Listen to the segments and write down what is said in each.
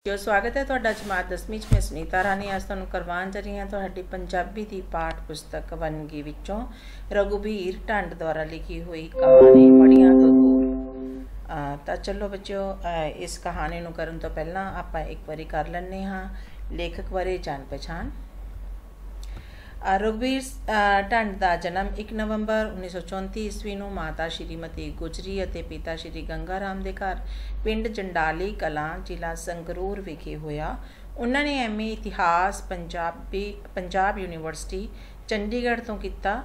ਜੋ ਸਵਾਗਤ ਹੈ ਤੁਹਾਡਾ ਜਮਾਤ 10ਵੀਂ 'ਚ। ਮੈਂ ਸੁਨੀਤਾ ਰਾਣੀ ਅੱਜ ਤੁਹਾਨੂੰ ਕਰਵਾਉਣ ਜਾ ਰਹੀ ਹਾਂ ਤੁਹਾਡੀ ਪੰਜਾਬੀ ਦੀ ਪਾਠ ਪੁਸਤਕ ਵੰਨਗੀ ਵਿੱਚੋਂ ਰਘੁਬੀਰ ਢੰਡ ਦੁਆਰਾ ਲਿਖੀ ਹੋਈ ਕਹਾਣੀ ਮੜੀਆਂ ਤੋਂ ਦੂਰ। ਤਾਂ ਚਲੋ ਬੱਚਿਓ, ਇਸ ਕਹਾਣੀ ਨੂੰ ਕਰਨ ਤੋਂ ਪਹਿਲਾਂ ਆਪਾਂ ਇੱਕ ਵਾਰੀ ਕਰ ਲੈਂਦੇ ਹਾਂ ਲੇਖਕ ਬਾਰੇ ਜਾਣ ਪਛਾਣ। ਰਘੁਬੀਰ ਢੰਡ ਦਾ ਜਨਮ 1 ਨਵੰਬਰ 1934 ਈਸਵੀ ਨੂੰ ਮਾਤਾ ਸ਼੍ਰੀਮਤੀ ਗੁਜਰੀ ਅਤੇ ਪਿਤਾ ਸ਼੍ਰੀ ਗੰਗਾ ਰਾਮ ਦੇ ਘਰ ਪਿੰਡ ਜੰਡਾਲੀ ਕਲਾਂ ਜ਼ਿਲ੍ਹਾ ਸੰਗਰੂਰ ਵਿਖੇ ਹੋਇਆ। ਉਹਨਾਂ ਨੇ MA ਇਤਿਹਾਸ ਪੰਜਾਬ ਯੂਨੀਵਰਸਿਟੀ ਚੰਡੀਗੜ੍ਹ ਤੋਂ ਕੀਤਾ।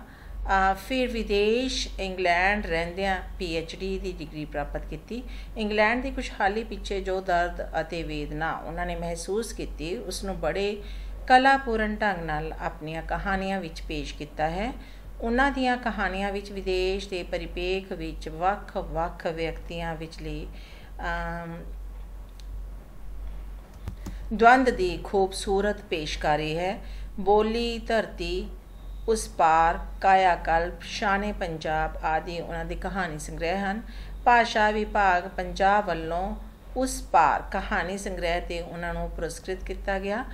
ਫਿਰ ਵਿਦੇਸ਼ ਇੰਗਲੈਂਡ ਰਹਿੰਦਿਆਂ PhD ਦੀ ਡਿਗਰੀ ਪ੍ਰਾਪਤ ਕੀਤੀ। ਇੰਗਲੈਂਡ ਦੀ ਖੁਸ਼ਹਾਲੀ ਪਿੱਛੇ ਜੋ ਦਰਦ ਅਤੇ ਵੇਦਨਾ ਉਹਨਾਂ ਨੇ ਮਹਿਸੂਸ ਕੀਤੀ ਉਸ ਨੂੰ ਬੜੇ ਕਲਾਪੂਰਨ ਢੰਗ ਨਾਲ ਆਪਣੀਆਂ ਕਹਾਣੀਆਂ ਵਿੱਚ ਪੇਸ਼ ਕੀਤਾ ਹੈ। ਉਹਨਾਂ ਦੀਆਂ ਕਹਾਣੀਆਂ ਵਿੱਚ ਵਿਦੇਸ਼ ਦੇ ਪਰਿਪੇਖ ਵਿੱਚ ਵੱਖ-ਵੱਖ ਵਿਅਕਤੀਆਂ ਵਿਚਲੀ ਦਵੰਦ ਦੀ ਖੂਬਸੂਰਤ ਪੇਸ਼ਕਾਰੀ ਹੈ। ਬੋਲੀ, ਧਰਤੀ, ਉਸ ਪਾਰ, ਕਾਇਆ ਕਲਪ, ਸ਼ਾਨੇ ਪੰਜਾਬ ਆਦਿ ਉਹਨਾਂ ਦੇ ਕਹਾਣੀ ਸੰਗ੍ਰਹਿ ਹਨ। ਭਾਸ਼ਾ ਵਿਭਾਗ ਪੰਜਾਬ ਵੱਲੋਂ ਉਸ ਪਾਰ ਕਹਾਣੀ ਸੰਗ੍ਰਹਿ 'ਤੇ ਉਹਨਾਂ ਨੂੰ ਪੁਰਸਕ੍ਰਿਤ ਕੀਤਾ ਗਿਆ।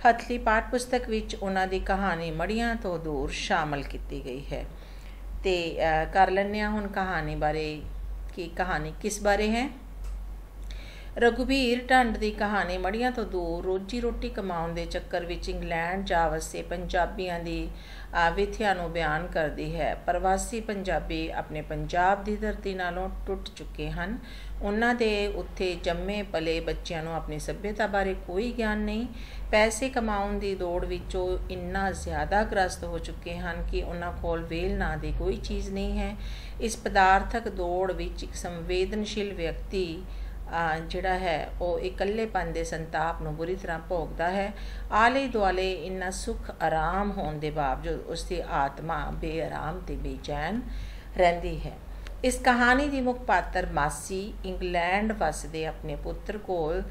ਹੱਥਲੀ ਪਾਠ ਪੁਸਤਕ ਵਿੱਚ ਉਹਨਾਂ ਦੀ ਕਹਾਣੀ ਮੜੀਆਂ ਤੋਂ ਦੂਰ ਸ਼ਾਮਲ ਕੀਤੀ ਗਈ ਹੈ। ਤੇ ਕਰ ਲੈਂਦੇ ਹਾਂ ਹੁਣ ਕਹਾਣੀ ਬਾਰੇ ਕਿ ਕਹਾਣੀ ਕਿਸ ਬਾਰੇ ਹੈ। ਰਘੁਬੀਰ ਢੰਡ ਦੀ ਕਹਾਣੀ ਮੜੀਆਂ ਤੋਂ ਦੂਰ ਰੋਜੀ ਰੋਟੀ ਕਮਾਉਣ ਦੇ ਚੱਕਰ ਵਿੱਚ ਇੰਗਲੈਂਡ ਜਾ ਵਸੇ ਪੰਜਾਬੀਆਂ ਦੀ ਵਿਥਿਆ ਨੂੰ ਬਿਆਨ ਕਰਦੀ ਹੈ। ਪ੍ਰਵਾਸੀ ਪੰਜਾਬੀ ਆਪਣੇ ਪੰਜਾਬ ਦੀ ਧਰਤੀ ਨਾਲੋਂ ਟੁੱਟ ਚੁੱਕੇ ਹਨ। ਉਹਨਾਂ ਦੇ ਉੱਥੇ ਜੰਮੇ ਪਲੇ ਬੱਚਿਆਂ ਨੂੰ ਆਪਣੀ ਸੱਭਿਅਤਾ ਬਾਰੇ ਕੋਈ ਗਿਆਨ ਨਹੀਂ। ਪੈਸੇ ਕਮਾਉਣ ਦੀ ਦੌੜ ਵਿੱਚ ਉਹ ਇੰਨਾ ਜ਼ਿਆਦਾ ਗ੍ਰਸਤ ਹੋ ਚੁੱਕੇ ਹਨ ਕਿ ਉਹਨਾਂ ਕੋਲ ਵੇਲ ਨਾਂ ਦੀ ਕੋਈ ਚੀਜ਼ ਨਹੀਂ ਹੈ। ਇਸ ਪਦਾਰਥਕ ਦੌੜ ਵਿੱਚ ਇੱਕ ਸੰਵੇਦਨਸ਼ੀਲ ਵਿਅਕਤੀ ਜਿਹੜਾ ਹੈ ਉਹ ਇਕੱਲੇਪਨ ਦੇ ਸੰਤਾਪ ਨੂੰ ਬੁਰੀ ਤਰ੍ਹਾਂ ਭੋਗਦਾ ਹੈ। ਆਲੇ ਦੁਆਲੇ ਇੰਨਾ ਸੁੱਖ ਆਰਾਮ ਹੋਣ ਦੇ ਬਾਵਜੂਦ ਉਸ ਦੀ ਆਤਮਾ ਬੇਆਰਾਮ ਤੇ ਬੇਚੈਨ ਰਹਿੰਦੀ ਹੈ। ਇਸ ਕਹਾਣੀ ਦੀ ਮੁੱਖ ਪਾਤਰ ਮਾਸੀ ਇੰਗਲੈਂਡ ਵੱਸਦੇ ਆਪਣੇ ਪੁੱਤਰ ਕੋਲ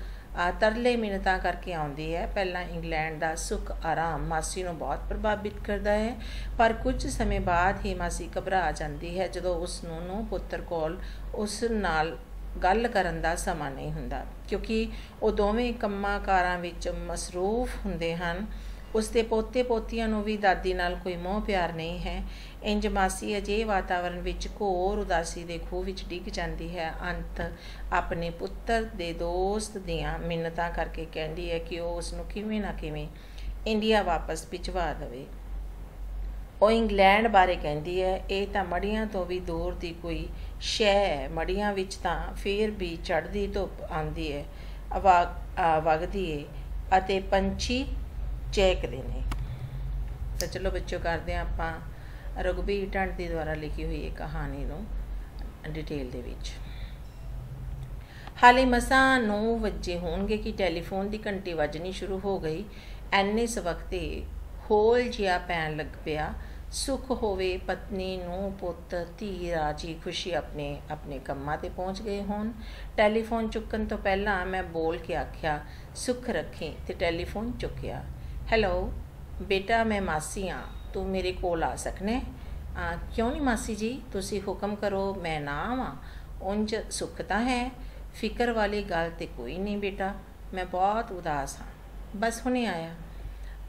ਤਰਲੇ ਮਿੰਨਤਾਂ ਕਰਕੇ ਆਉਂਦੀ ਹੈ। ਪਹਿਲਾਂ ਇੰਗਲੈਂਡ ਦਾ ਸੁੱਖ ਆਰਾਮ ਮਾਸੀ ਨੂੰ ਬਹੁਤ ਪ੍ਰਭਾਵਿਤ ਕਰਦਾ ਹੈ, ਪਰ ਕੁਝ ਸਮੇਂ ਬਾਅਦ ਹੀ ਮਾਸੀ ਘਬਰਾ ਜਾਂਦੀ ਹੈ ਜਦੋਂ ਉਸ ਨੂੰ ਪੁੱਤਰ ਕੋਲ ਉਸ ਨਾਲ ਗੱਲ ਕਰਨ ਦਾ ਸਮਾਂ ਨਹੀਂ ਹੁੰਦਾ, ਕਿਉਂਕਿ ਉਹ ਦੋਵੇਂ ਕੰਮਾਂ ਕਾਰਾਂ ਵਿੱਚ ਮਸਰੂਫ ਹੁੰਦੇ ਹਨ। ਉਸ ਦੇ ਪੋਤੇ ਪੋਤੀਆਂ ਨੂੰ ਵੀ ਦਾਦੀ ਨਾਲ ਕੋਈ ਮੋਹ ਪਿਆਰ ਨਹੀਂ ਹੈ। ਇੰਜ ਮਾਸੀ ਅਜਿਹੇ ਵਾਤਾਵਰਨ ਵਿੱਚ ਘੋਰ ਉਦਾਸੀ ਦੇ ਖੂਹ ਵਿੱਚ ਡਿੱਗ ਜਾਂਦੀ ਹੈ। ਅੰਤ ਆਪਣੇ ਪੁੱਤਰ ਦੇ ਦੋਸਤ ਦੀਆਂ ਮਿੰਨਤਾਂ ਕਰਕੇ ਕਹਿੰਦੀ ਹੈ ਕਿ ਉਹ ਉਸ ਨੂੰ ਕਿਵੇਂ ਨਾ ਕਿਵੇਂ ਇੰਡੀਆ ਵਾਪਸ ਭਿਜਵਾ ਦੇਵੇ। ਉਹ ਇੰਗਲੈਂਡ ਬਾਰੇ ਕਹਿੰਦੀ ਹੈ, ਇਹ ਤਾਂ ਮੜੀਆਂ ਤੋਂ ਵੀ ਦੂਰ ਦੀ ਕੋਈ ਸ਼ੈ ਹੈ। ਮੜੀਆਂ ਵਿੱਚ ਤਾਂ ਫੇਰ ਵੀ ਚੜ੍ਹਦੀ ਧੁੱਪ ਆਉਂਦੀ ਹੈ, ਵਗਦੀ ਹੈ ਅਤੇ ਪੰਛੀ ਚਹਿਕਦੇ ਨੇ। ਤਾਂ ਚਲੋ ਬੱਚਿਓ, ਕਰਦੇ ਹਾਂ ਆਪਾਂ ਰਘੁਬੀਰ ਢੰਡ ਦੀ ਦੁਆਰਾ ਲਿਖੀ ਹੋਈ ਇਹ ਕਹਾਣੀ ਨੂੰ ਡਿਟੇਲ ਦੇ ਵਿੱਚ। ਹਾਲੇ ਮਸਾਂ 9 ਵਜੇ ਹੋਣਗੇ ਕਿ ਟੈਲੀਫੋਨ ਦੀ ਘੰਟੀ ਵੱਜਣੀ ਸ਼ੁਰੂ ਹੋ ਗਈ। ਐਨੇ ਸਵਖਤੇ ਹੌਲ ਜਿਹਾ ਪੈਣ ਲੱਗ ਪਿਆ। ਸੁੱਖ ਹੋਵੇ ਪਤਨੀ ਨੂੰ ਪੁੱਤ ਧੀ ਰਾਜੀ ਖੁਸ਼ੀ ਆਪਣੇ ਕੰਮਾਂ 'ਤੇ ਪਹੁੰਚ ਗਏ ਹੋਣ। ਟੈਲੀਫੋਨ ਚੁੱਕਣ ਤੋਂ ਪਹਿਲਾਂ ਮੈਂ ਬੋਲ ਕੇ ਆਖਿਆ, ਸੁੱਖ ਰੱਖੀ, ਤੇ ਟੈਲੀਫੋਨ ਚੁੱਕਿਆ। ਹੈਲੋ ਬੇਟਾ, ਮੈਂ ਮਾਸੀ ਹਾਂ, ਤੂੰ ਮੇਰੇ ਕੋਲ ਆ ਸਕਨੇ? ਕਿਉਂ ਨਹੀਂ ਮਾਸੀ ਜੀ, ਤੁਸੀਂ ਹੁਕਮ ਕਰੋ, ਮੈਂ ਨਾ ਆਵਾਂ? ਉਂਝ ਸੁੱਖ ਤਾਂ ਹੈ, ਫਿਕਰ ਵਾਲੀ ਗੱਲ ਤੇ ਕੋਈ ਨਹੀਂ ਬੇਟਾ, ਮੈਂ ਬਹੁਤ ਉਦਾਸ ਹਾਂ, ਬਸ ਹੁਣੇ ਆਇਆ।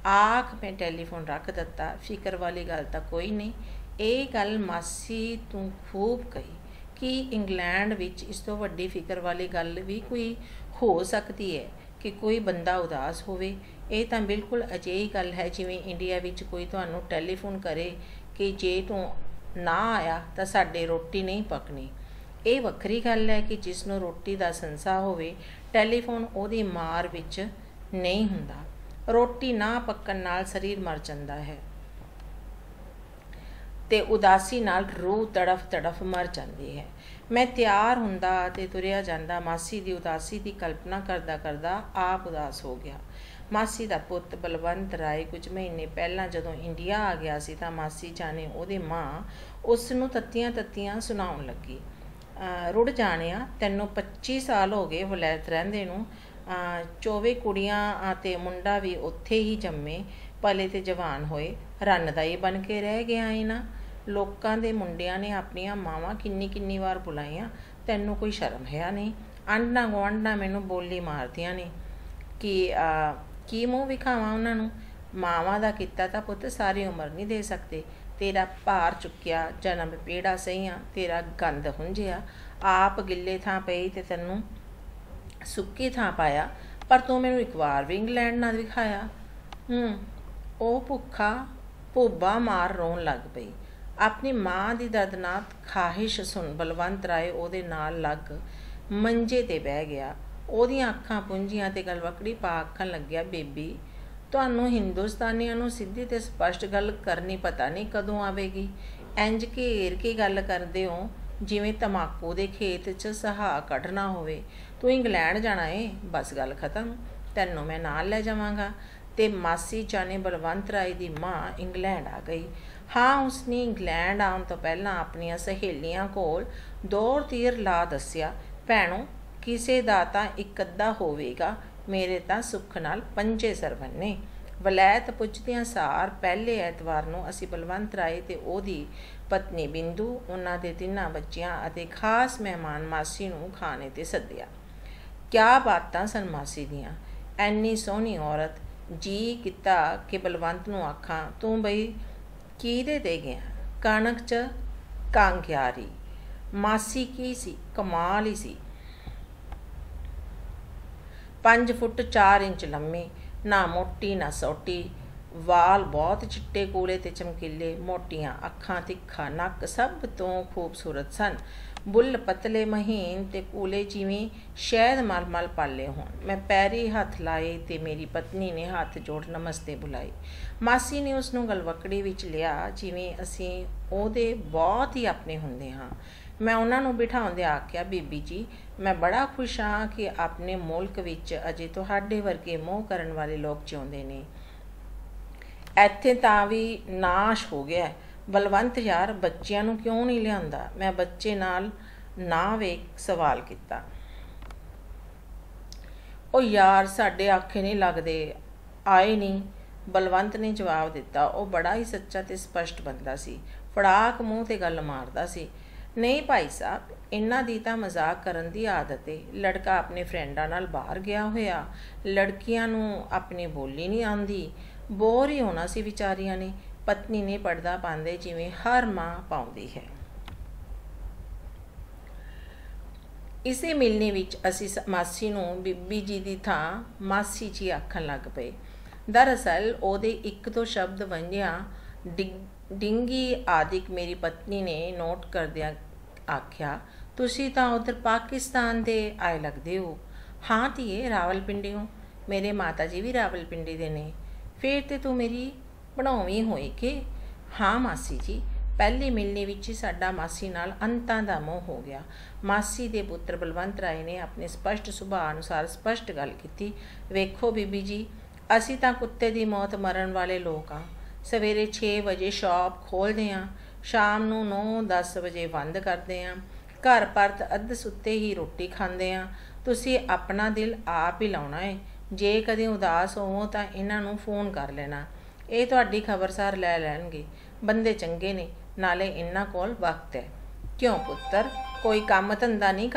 ਆਖ ਮੈਂ ਟੈਲੀਫੋਨ ਰੱਖ ਦਿੱਤਾ। ਫਿਕਰ ਵਾਲੀ ਗੱਲ ਤਾਂ ਕੋਈ ਨਹੀਂ। ਇਹ ਗੱਲ ਮਾਸੀ ਤੂੰ ਖੂਬ ਕਹੀ ਕਿ ਇੰਗਲੈਂਡ ਵਿੱਚ ਇਸ ਤੋਂ ਵੱਡੀ ਫਿਕਰ ਵਾਲੀ ਗੱਲ ਵੀ ਕੋਈ ਹੋ ਸਕਦੀ ਹੈ ਕਿ ਕੋਈ ਬੰਦਾ ਉਦਾਸ ਹੋਵੇ। ਇਹ ਤਾਂ ਬਿਲਕੁਲ ਅਜਿਹੀ ਗੱਲ ਹੈ ਜਿਵੇਂ ਇੰਡੀਆ ਵਿੱਚ ਕੋਈ ਤੁਹਾਨੂੰ ਟੈਲੀਫੋਨ ਕਰੇ ਕਿ ਜੇ ਤੂੰ ਨਾ ਆਇਆ ਤਾਂ ਸਾਡੇ ਰੋਟੀ ਨਹੀਂ ਪੱਕਣੀ। ਇਹ ਵੱਖਰੀ ਗੱਲ ਹੈ ਕਿ ਜਿਸ ਨੂੰ ਰੋਟੀ ਦਾ ਸੰਸਾ ਹੋਵੇ, ਟੈਲੀਫੋਨ ਉਹਦੀ ਮਾਰ ਵਿੱਚ ਨਹੀਂ ਹੁੰਦਾ। ਰੋਟੀ ਨਾ ਪੱਕਣ ਨਾਲ ਸਰੀਰ ਮਰ ਜਾਂਦਾ ਹੈ ਤੇ ਉਦਾਸੀ ਨਾਲ ਰੂਹ ਤੜਫ ਮਰ ਜਾਂਦੀ ਹੈ। ਮੈਂ ਤਿਆਰ ਹੁੰਦਾ ਤੇ ਤੁਰਿਆ ਜਾਂਦਾ। ਮਾਸੀ ਦੀ ਉਦਾਸੀ ਦੀ ਕਲਪਨਾ ਕਰਦਾ ਆਪ ਉਦਾਸ ਹੋ ਗਿਆ। ਮਾਸੀ ਦਾ ਪੁੱਤ ਬਲਵੰਤ ਰਾਏ ਕੁਝ ਮਹੀਨੇ ਪਹਿਲਾਂ ਜਦੋਂ ਇੰਡੀਆ ਆ ਗਿਆ ਸੀ ਤਾਂ ਮਾਸੀ ਜਾਣੇ ਉਹਦੀ ਮਾਂ ਉਸ ਨੂੰ ਤੱਤੀਆਂ ਸੁਣਾਉਣ ਲੱਗੀ। ਰੁੜ ਜਾਣਿਆ, ਤੈਨੂੰ 25 ਸਾਲ ਹੋ ਗਏ ਵਲੈਤ ਰਹਿੰਦੇ ਨੂੰ। 24 ਕੁੜੀਆਂ ਅਤੇ ਮੁੰਡਾ ਵੀ ਉੱਥੇ ਹੀ ਜੰਮੇ ਪਲੇ ਤੇ ਜਵਾਨ ਹੋਏ। ਰੰਨ ਦਾ ਹੀ ਬਣ ਕੇ ਰਹਿ ਗਿਆ ਇਹਨਾਂ ਲੋਕਾਂ ਦੇ ਮੁੰਡਿਆਂ ਨੇ ਆਪਣੀਆਂ ਮਾਵਾਂ ਕਿੰਨੀ ਵਾਰ ਬੁਲਾਈਆਂ। ਤੈਨੂੰ ਕੋਈ ਸ਼ਰਮ ਹੈ ਨਹੀਂ? ਆਂਢਣਾ ਗੁਆਂਢਣਾ ਮੈਨੂੰ ਬੋਲੀ ਮਾਰਦੀਆਂ ਨੇ। ਕੀ ਮੂੰਹ ਵਿਖਾਵਾਂ ਉਹਨਾਂ ਨੂੰ। ਮਾਵਾਂ ਦਾ ਕੀਤਾ ਤਾਂ ਪੁੱਤ ਸਾਰੀ ਉਮਰ ਨਹੀਂ ਦੇ ਸਕਦੇ। ਤੇਰਾ ਭਾਰ ਚੁੱਕਿਆ, ਜਨਮ ਪੀੜਾ ਸਹੀਆਂ, ਤੇਰਾ ਗੰਦ ਹੁੰਝਿਆ, ਆਪ ਗਿੱਲੇ ਥਾਂ ਪਈ ਤੇ ਤੈਨੂੰ ਸੁੱਕੀ ਥਾਂ ਪਾਇਆ, ਪਰ ਤੂੰ ਮੈਨੂੰ ਇੱਕ ਵਾਰ ਵੀ ਇੰਗਲੈਂਡ ਨਾ ਦਿਖਾਇਆ। ਉਹ ਭੁੱਖਾ ਭੁੱਬਾ ਮਾਰ ਰੋਣ ਲੱਗ ਪਈ। ਆਪਣੀ ਮਾਂ ਦੀ ਦਰਦਨਾਕ ਖਾਹਿਸ਼ ਸੁਣ ਬਲਵੰਤ ਰਾਏ ਉਹਦੇ ਨਾਲ ਲੱਗ ਮੰਜੇ 'ਤੇ ਬਹਿ ਗਿਆ। ਉਹਦੀਆਂ ਅੱਖਾਂ ਪੁੰਝੀਆਂ ਤੇ ਗਲਵਕੜੀ ਪਾ ਆਖਣ ਲੱਗਿਆ, ਬੇਬੀ ਤੁਹਾਨੂੰ ਹਿੰਦੁਸਤਾਨੀਆਂ ਨੂੰ ਸਿੱਧੀ ਤੇ ਸਪਸ਼ਟ ਗੱਲ ਕਰਨੀ ਪਤਾ ਨਹੀਂ ਕਦੋਂ ਆਵੇਗੀ। ਇੰਜ ਘੇਰ ਕੇ ਗੱਲ ਕਰਦੇ ਹੋ ਜਿਵੇਂ ਤਮਾਕੂ ਦੇ ਖੇਤ 'ਚ ਸਹਾ ਕੱਢਣਾ ਹੋਵੇ। ਤੂੰ ਇੰਗਲੈਂਡ ਜਾਣਾ ਏ, ਬਸ ਗੱਲ ਖਤਮ, ਤੈਨੂੰ ਮੈਂ ਨਾਲ ਲੈ ਜਾਵਾਂਗਾ। ਤੇ ਮਾਸੀ ਜਾਣੇ ਬਲਵੰਤ ਰਾਏ ਦੀ ਮਾਂ ਇੰਗਲੈਂਡ ਆ ਗਈ। ਹਾਂ, ਉਸਨੇ ਇੰਗਲੈਂਡ ਆਉਣ ਤੋਂ ਪਹਿਲਾਂ ਆਪਣੀਆਂ ਸਹੇਲੀਆਂ ਕੋਲ ਦੌਰ ਤੀਰ ਲਾ ਦੱਸਿਆ, ਭੈਣੋ ਕਿਸੇ ਦਾ ਤਾਂ ਇੱਕ ਅੱਧਾ ਹੋਵੇਗਾ, ਮੇਰੇ ਤਾਂ ਸੁੱਖ ਨਾਲ 5 ਸਰਵੰਨੇ। ਵਲੈਤ ਪੁੱਜਦਿਆਂ ਸਾਰ ਪਹਿਲੇ ਐਤਵਾਰ ਨੂੰ ਅਸੀਂ ਬਲਵੰਤ ਰਾਏ ਤੇ ਉਹਦੀ ਪਤਨੀ ਬਿੰਦੂ, ਉਹਨਾਂ ਦੇ 3 ਬੱਚਿਆਂ ਅਤੇ ਖਾਸ ਮਹਿਮਾਨ ਮਾਸੀ ਨੂੰ ਖਾਣੇ 'ਤੇ ਸੱਦਿਆ। ਕਿਆ ਬਾਤਾਂ ਸਨ ਮਾਸੀ ਦੀਆਂ, ਐਨੀ ਸੋਹਣੀ ਔਰਤ। ਜੀ ਕੀਤਾ ਕਿ ਬਲਵੰਤ ਨੂੰ ਆਖਾਂ, ਤੂੰ ਬਈ ਕਿਹਦੇ 'ਤੇ ਗਿਆ? ਕਣਕ 'ਚ ਕਾਂਗਿਆਰੀ। ਮਾਸੀ ਕੀ ਸੀ, ਕਮਾਲ ਹੀ ਸੀ। 5 ਫੁੱਟ 4 ਇੰਚ ਲੰਮੀ, ਨਾ ਮੋਟੀ ਨਾ ਸੋਟੀ, ਵਾਲ ਬਹੁਤ ਚਿੱਟੇ ਕੂਲੇ ਤੇ ਚਮਕੀਲੇ, ਮੋਟੀਆਂ ਅੱਖਾਂ, ਤਿੱਖਾ ਨੱਕ, ਸਭ ਤੋਂ ਖੂਬਸੂਰਤ ਸਨ। ਬੁੱਲ ਪਤਲੇ ਮਹੀਨ ਤੇ ਕੂਲੇ ਜਿਵੇਂ ਸ਼ਹਿਦ ਮਲਮਲ ਪਾਲੇ ਹੋਣ। ਮੈਂ ਪੈਰੀ ਹੱਥ ਲਾਏ ਤੇ ਮੇਰੀ ਪਤਨੀ ਨੇ ਹੱਥ ਜੋੜ ਨਮਸਤੇ ਬੁਲਾਈ। ਮਾਸੀ ਨੇ ਉਸ ਨੂੰ ਗਲਵਕੜੀ ਵਿੱਚ ਲਿਆ ਜਿਵੇਂ ਅਸੀਂ ਉਹਦੇ ਬਹੁਤ ਹੀ ਆਪਣੇ ਹੁੰਦੇ ਹਾਂ। ਮੈਂ ਉਹਨਾਂ ਨੂੰ ਬਿਠਾਉਂਦੇ ਆਖਿਆ, ਬੀਬੀ ਜੀ ਮੈਂ ਬੜਾ ਖੁਸ਼ ਹਾਂ ਕਿ ਆਪਣੇ ਮੁਲਕ ਵਿੱਚ ਅਜੇ ਤੁਹਾਡੇ ਵਰਗੇ ਮੋਹ ਕਰਨ ਵਾਲੇ ਲੋਕ ਜਿਉਂਦੇ ਨੇ। ਇੱਥੇ ਤਾਂ ਵੀ ਨਾਸ਼ ਹੋ ਗਿਆ। ਬਲਵੰਤ ਯਾਰ ਬੱਚਿਆਂ ਨੂੰ ਕਿਉਂ ਨਹੀਂ ਲਿਆਂਦਾ? ਮੈਂ ਬੱਚੇ ਨਾਲ ਨਾ ਵੇਖ ਸਵਾਲ ਕੀਤਾ। ਉਹ ਯਾਰ ਸਾਡੇ ਆਖੇ ਨਹੀਂ ਲੱਗਦੇ, ਆਏ ਨਹੀਂ, ਬਲਵੰਤ ਨੇ ਜਵਾਬ ਦਿੱਤਾ। ਉਹ ਬੜਾ ਹੀ ਸੱਚਾ ਤੇ ਸਪਸ਼ਟ ਬੰਦਾ ਸੀ। ਫੜਾਕ ਮੂੰਹ ਤੇ ਗੱਲ ਮਾਰਦਾ ਸੀ। ਨਹੀਂ ਭਾਈ ਸਾਹਿਬ, ਇਹਨਾਂ ਦੀ ਤਾਂ ਮਜ਼ਾਕ ਕਰਨ ਦੀ ਆਦਤ ਏ। ਲੜਕਾ ਆਪਣੇ ਫਰੈਂਡਾਂ ਨਾਲ ਬਾਹਰ ਗਿਆ ਹੋਇਆ, ਲੜਕੀਆਂ ਨੂੰ ਆਪਣੀ ਬੋਲੀ ਨਹੀਂ ਆਉਂਦੀ, ਬੋਰ ਹੀ ਹੋਣਾ ਸੀ ਵਿਚਾਰੀਆਂ ਨੇ। ਪਤਨੀ ਨੇ ਪਰਦਾ ਪਾਉਂਦੇ ਜਿਵੇਂ ਹਰ ਮਾਂ ਪਾਉਂਦੀ ਹੈ। ਇਸੇ ਮਿਲਣੀ ਵਿੱਚ ਅਸੀਂ ਮਾਸੀ ਨੂੰ ਬੀਬੀ ਜੀ ਦੀ ਥਾਂ ਮਾਸੀ ਜੀ ਆਖਣ ਲੱਗ ਪਏ। ਦਰਅਸਲ ਉਹਦੇ ਇੱਕ ਦੋ ਸ਼ਬਦ ਵੰਝਿਆਂ ਡਿੰਗੀ ਆਦਿਕ ਮੇਰੀ ਪਤਨੀ ਨੇ ਨੋਟ ਕਰਦਿਆਂ ਆਖਿਆ, ਤੁਸੀਂ ਤਾਂ ਉੱਧਰ ਪਾਕਿਸਤਾਨ ਦੇ ਆਏ ਲੱਗਦੇ ਹੋ। ਹਾਂ ਧੀਏ, ਰਾਵਲਪਿੰਡੀਓਂ। ਮੇਰੇ ਮਾਤਾ ਜੀ ਵੀ ਰਾਵਲਪਿੰਡੀ ਦੇ ਨੇ। ਫੇਰ ਤੇ ਤੂੰ ਮੇਰੀ ਬਣਾਉਣੀ ਹੋਈ ਕਿ? ਹਾਂ ਮਾਸੀ ਜੀ, ਪਹਿਲੀ ਮਿਲਣੀ ਵਿੱਚ ਹੀ ਸਾਡਾ ਮਾਸੀ ਨਾਲ ਅੰਤਾਂ ਦਾ ਮੋਹ ਹੋ ਗਿਆ। ਮਾਸੀ ਦੇ ਪੁੱਤਰ ਬਲਵੰਤ ਰਾਏ ਨੇ ਆਪਣੇ ਸਪਸ਼ਟ ਸੁਭਾਅ ਅਨੁਸਾਰ ਸਪਸ਼ਟ ਗੱਲ ਕੀਤੀ। ਵੇਖੋ ਬੀਬੀ ਜੀ, ਅਸੀਂ ਤਾਂ ਕੁੱਤੇ ਦੀ ਮੌਤ ਮਰਨ ਵਾਲੇ ਲੋਕ ਹਾਂ। ਸਵੇਰੇ 6 ਵਜੇ ਸ਼ਾਪ ਖੋਲ੍ਹਦੇ ਹਾਂ, ਸ਼ਾਮ ਨੂੰ 9-10 ਵਜੇ ਬੰਦ ਕਰਦੇ ਹਾਂ, ਘਰ ਪਰਤ ਅੱਧ ਸੁੱਤੇ ਹੀ ਰੋਟੀ ਖਾਂਦੇ ਹਾਂ। ਤੁਸੀਂ ਆਪਣਾ ਦਿਲ ਆਪ ਹੀ ਲਾਉਣਾ ਹੈ। ਜੇ ਕਦੇ ਉਦਾਸ ਹੋਵੋ ਤਾਂ ਇਹਨਾਂ ਨੂੰ ਫੋਨ ਕਰ ਲੈਣਾ, ਇਹ ਤੁਹਾਡੀ ਖਬਰਸਾਰ ਲੈ ਲੈਣਗੇ। ਬੰਦੇ ਚੰਗੇ ਨੇ, ਨਾਲੇ ਇਹਨਾਂ ਕੋਲ ਵਕਤ ਹੈ। ਕਿਉਂ ਪੁੱਤਰ ਕੋਈ ਕੰਮ ਧੰਦਾ ਨਹੀਂ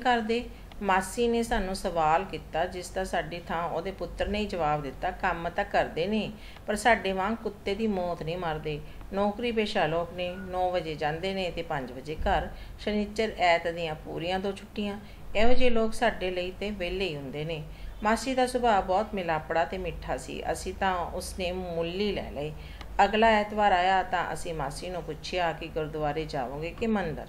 ਕਰਦੇ? ਮਾਸੀ ਨੇ ਸਾਨੂੰ ਸਵਾਲ ਕੀਤਾ, ਜਿਸ ਦਾ ਸਾਡੀ ਥਾਂ ਉਹਦੇ ਪੁੱਤਰ ਨੇ ਹੀ ਜਵਾਬ ਦਿੱਤਾ। ਕੰਮ ਤਾਂ ਕਰਦੇ ਨੇ, ਪਰ ਸਾਡੇ ਵਾਂਗ ਕੁੱਤੇ ਦੀ ਮੌਤ ਨਹੀਂ ਮਰਦੇ। ਨੌਕਰੀ ਪੇਸ਼ਾ ਲੋਕ ਨੇ, 9 ਵਜੇ ਜਾਂਦੇ ਨੇ ਤੇ 5 ਵਜੇ ਘਰ। ਸ਼ਨੀਚਰ ਐਤ ਦੀਆਂ ਪੂਰੀਆਂ 2 ਛੁੱਟੀਆਂ। ਇਹੋ ਜਿਹੇ ਲੋਕ ਸਾਡੇ ਲਈ ਤੇ ਵਿਹਲੇ ਹੀ ਹੁੰਦੇ ਨੇ। ਮਾਸੀ ਦਾ ਸੁਭਾਅ ਬਹੁਤ ਮਿਲਾਪੜਾ ਤੇ ਮਿੱਠਾ ਸੀ। ਅਸੀਂ ਤਾਂ ਉਸਨੇ ਮੁੱਲ ਹੀ ਲੈ ਲਏ। ਅਗਲਾ ਐਤਵਾਰ ਆਇਆ ਤਾਂ ਅਸੀਂ ਮਾਸੀ ਨੂੰ ਪੁੱਛਿਆ ਕਿ ਗੁਰਦੁਆਰੇ ਜਾਵੋਗੇ ਕਿ ਮੰਦਰ?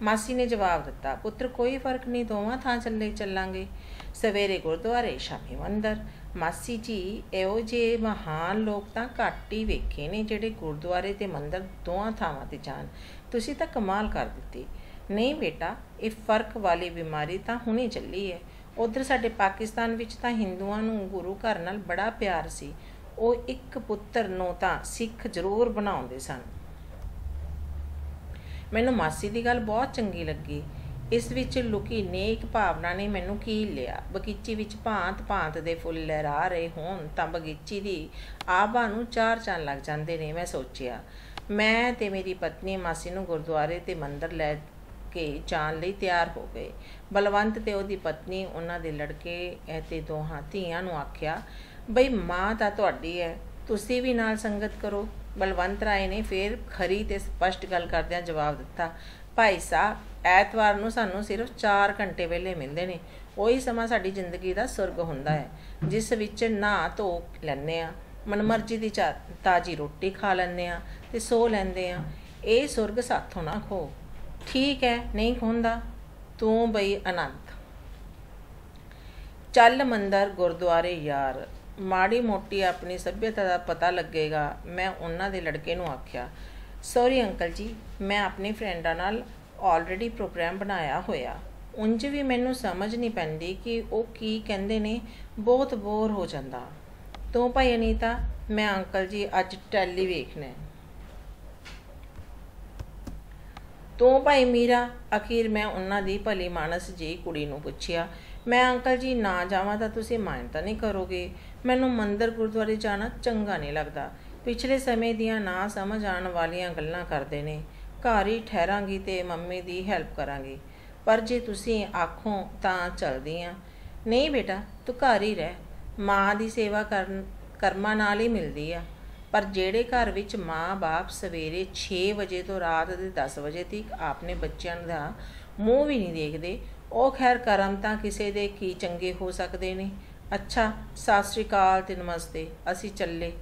ਮਾਸੀ ਨੇ ਜਵਾਬ ਦਿੱਤਾ, ਪੁੱਤਰ ਕੋਈ ਫਰਕ ਨਹੀਂ, ਦੋਵਾਂ ਥਾਂ ਚੱਲਾਂਗੇ। ਸਵੇਰੇ ਗੁਰਦੁਆਰੇ, ਸ਼ਾਮੀ ਮੰਦਰ। ਮਾਸੀ ਜੀ, ਇਹੋ ਜਿਹੇ ਮਹਾਨ ਲੋਕ ਤਾਂ ਘੱਟ ਹੀ ਵੇਖੇ ਨੇ ਜਿਹੜੇ ਗੁਰਦੁਆਰੇ ਤੇ ਮੰਦਰ ਦੋਵਾਂ ਥਾਵਾਂ 'ਤੇ ਜਾਣ। ਤੁਸੀਂ ਤਾਂ ਕਮਾਲ ਕਰ ਦਿੱਤੀ। ਨਹੀਂ ਬੇਟਾ, ਇਹ ਫਰਕ ਵਾਲੀ ਬਿਮਾਰੀ ਤਾਂ ਹੁਣੇ ਚੱਲੀ ਹੈ। ਉੱਧਰ ਸਾਡੇ ਪਾਕਿਸਤਾਨ ਵਿੱਚ ਤਾਂ ਹਿੰਦੂਆਂ ਨੂੰ ਗੁਰੂ ਘਰ ਨਾਲ ਬੜਾ ਪਿਆਰ ਸੀ। ਉਹ ਇੱਕ ਪੁੱਤਰ ਨੂੰ ਤਾਂ ਸਿੱਖ ਜ਼ਰੂਰ ਬਣਾਉਂਦੇ ਸਨ। ਮੈਨੂੰ ਮਾਸੀ ਦੀ ਗੱਲ ਬਹੁਤ ਚੰਗੀ ਲੱਗੀ। ਇਸ ਵਿੱਚ ਲੁਕੀ ਨੇਕ ਭਾਵਨਾ ਨੇ ਮੈਨੂੰ ਕੀਲ ਲਿਆ। ਬਗੀਚੀ ਵਿੱਚ ਭਾਂਤ ਦੇ ਫੁੱਲ ਲਹਿਰਾ ਰਹੇ ਹੋਣ ਤਾਂ ਬਗੀਚੀ ਦੀ ਆਭਾ ਨੂੰ 4 ਚੰਨ ਲੱਗ ਜਾਂਦੇ ਨੇ। ਮੈਂ ਸੋਚਿਆ, ਮੈਂ ਤੇ ਮੇਰੀ ਪਤਨੀ ਮਾਸੀ ਨੂੰ ਗੁਰਦੁਆਰੇ ਤੇ ਮੰਦਰ ਲੈ के जाण लई ਤਿਆਰ ਹੋ ਗਏ। ਬਲਵੰਤ ਤੇ ਉਹਦੀ ਪਤਨੀ ਉਹਨਾਂ ਦੇ ਲੜਕੇ ਤੇ ਦੋਹਾਂ ਧੀਆਂ ਨੂੰ ਆਖਿਆ, ਬਈ ਮਾਂ ਤਾਂ ਤੁਹਾਡੀ ਹੈ, ਤੁਸੀਂ ਵੀ ਨਾਲ ਸੰਗਤ ਕਰੋ। ਬਲਵੰਤ ਰਾਏ ਨੇ ਫਿਰ ਖਰੀ ਤੇ ਸਪਸ਼ਟ ਗੱਲ ਕਰਦਿਆਂ ਜਵਾਬ ਦਿੱਤਾ, ਭਾਈ ਸਾਹਿਬ ਐਤਵਾਰ ਨੂੰ ਸਾਨੂੰ ਸਿਰਫ 4 ਘੰਟੇ ਵੇਲੇ ਮਿਲਦੇ ਨੇ। ਉਹੀ ਸਮਾਂ ਸਾਡੀ ਜ਼ਿੰਦਗੀ ਦਾ ਸੁਰਗ ਹੁੰਦਾ ਹੈ, ਜਿਸ ਵਿੱਚ ਨਹਾ ਧੋ ਲੈਂਦੇ ਹਾਂ, ਮਨਮਰਜ਼ੀ ਦੀ ਤਾਜ਼ੀ ਰੋਟੀ ਖਾ ਲੈਂਦੇ ਹਾਂ ਤੇ ਸੋ ਲੈਂਦੇ ਹਾਂ। ਇਹ ਸੁਰਗ ਸਾਥੋਂ ਨਾ ਖੋ। ਠੀਕ ਹੈ, ਨਹੀਂ ਖੋਂਦਾ ਤੂੰ ਬਈ ਅਨੰਤ। ਚੱਲ ਮੰਦਰ ਗੁਰਦੁਆਰੇ ਯਾਰ, ਮਾੜੀ ਮੋਟੀ ਆਪਣੀ ਸੱਭਿਅਤਾ ਦਾ ਪਤਾ ਲੱਗੇਗਾ। ਮੈਂ ਉਹਨਾਂ ਦੇ ਲੜਕੇ ਨੂੰ ਆਖਿਆ, ਸੌਰੀ ਅੰਕਲ ਜੀ, ਮੈਂ ਆਪਣੀ ਫਰੈਂਡਾਂ ਨਾਲ ਆਲਰੇਡੀ ਪ੍ਰੋਗਰਾਮ ਬਣਾਇਆ ਹੋਇਆ। ਉਂਝ ਵੀ ਮੈਨੂੰ ਸਮਝ ਨਹੀਂ ਪੈਂਦੀ ਕਿ ਉਹ ਕੀ ਕਹਿੰਦੇ ਨੇ, ਬਹੁਤ ਬੋਰ ਹੋ ਜਾਂਦਾ। ਤੂੰ ਭਾਈ ਅਨੀਤਾ, ਮੈਂ ਅੰਕਲ ਜੀ ਅੱਜ ਟੈਲੀ ਵੇਖਣਾ। ਤੂੰ ਭਾਈ ਮੀਰਾ। ਅਖੀਰ ਮੈਂ ਉਹਨਾਂ ਦੀ ਭਲੀ ਮਾਨਸ ਜਿਹੀ ਕੁੜੀ ਨੂੰ ਪੁੱਛਿਆ, ਮੈਂ ਅੰਕਲ ਜੀ ਨਾ ਜਾਵਾਂ ਤਾਂ ਤੁਸੀਂ ਮਾਨਤਾ ਨਹੀਂ ਕਰੋਗੇ। ਮੈਨੂੰ ਮੰਦਰ ਗੁਰਦੁਆਰੇ ਜਾਣਾ ਚੰਗਾ ਨਹੀਂ ਲੱਗਦਾ। ਪਿਛਲੇ ਸਮੇਂ ਦੀਆਂ ਨਾ ਸਮਝ ਆਉਣ ਵਾਲੀਆਂ ਗੱਲਾਂ ਕਰਦੇ ਨੇ। ਘਰ ਹੀ ਠਹਿਰਾਂਗੀ ਤੇ ਮੰਮੀ ਦੀ ਹੈਲਪ ਕਰਾਂਗੀ। ਪਰ ਜੇ ਤੁਸੀਂ ਆਖੋ ਤਾਂ ਚਲਦੀ ਹਾਂ। ਨਹੀਂ ਬੇਟਾ, ਤੂੰ ਘਰ ਹੀ ਰਹਿ। ਮਾਂ ਦੀ ਸੇਵਾ ਕਰਮਾਂ ਨਾਲ ਹੀ ਮਿਲਦੀ ਆ। ਪਰ ਜਿਹੜੇ ਘਰ ਵਿੱਚ ਮਾਂ ਬਾਪ ਸਵੇਰੇ 6 ਵਜੇ ਤੋਂ ਰਾਤ ਦੇ 10 ਵਜੇ ਤੱਕ ਆਪਣੇ ਬੱਚਿਆਂ ਦਾ ਮੂੰਹ ਵੀ ਨਹੀਂ ਦੇਖਦੇ, ਉਹ ਖੈਰ ਕਰਮ ਤਾਂ ਕਿਸੇ ਦੇ ਕੀ ਚੰਗੇ ਹੋ ਸਕਦੇ ਨੇ। ਅੱਛਾ, ਸਤਿ ਸ਼੍ਰੀ ਅਕਾਲ ਤੇ ਨਮਸਤੇ, ਅਸੀਂ ਚੱਲੇ।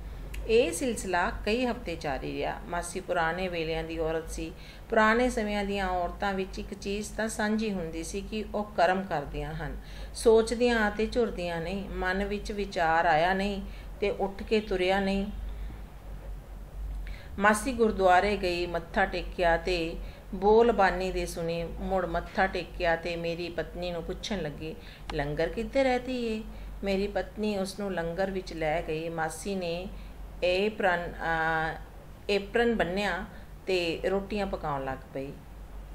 ਇਹ ਸਿਲਸਿਲਾ ਕਈ ਹਫ਼ਤੇ ਜਾਰੀ ਰਿਹਾ। ਮਾਸੀ ਪੁਰਾਣੇ ਵੇਲਿਆਂ ਦੀ ਔਰਤ ਸੀ। ਪੁਰਾਣੇ ਸਮਿਆਂ ਦੀਆਂ ਔਰਤਾਂ ਵਿੱਚ ਇੱਕ ਚੀਜ਼ ਤਾਂ ਸਾਂਝੀ ਹੁੰਦੀ ਸੀ ਕਿ ਉਹ ਕਰਮ ਕਰਦੀਆਂ ਹਨ, ਸੋਚਦੀਆਂ ਅਤੇ ਝੁਰਦੀਆਂ ਨਹੀਂ। ਮਨ ਵਿੱਚ ਵਿਚਾਰ ਆਇਆ ਨਹੀਂ ਤੇ ਉੱਠ ਕੇ ਤੁਰਿਆ ਨਹੀਂ। ਮਾਸੀ ਗੁਰਦੁਆਰੇ ਗਈ, ਮੱਥਾ ਟੇਕਿਆ ਤੇ ਬੋਲਬਾਨੀ ਦੇ ਸੁਣੀ। ਮੁੜ ਮੱਥਾ ਟੇਕਿਆ ਤੇ ਮੇਰੀ ਪਤਨੀ ਨੂੰ ਪੁੱਛਣ ਲੱਗੀ, ਲੰਗਰ ਕਿੱਥੇ ਰਹਤੀ ਏ? ਮੇਰੀ ਪਤਨੀ ਉਸ ਨੂੰ ਲੰਗਰ ਵਿੱਚ ਲੈ ਗਈ। ਮਾਸੀ ਨੇ ਏਪਰਨ ਬੰਨਿਆ ਤੇ ਰੋਟੀਆਂ ਪਕਾਉਣ ਲੱਗ ਪਈ।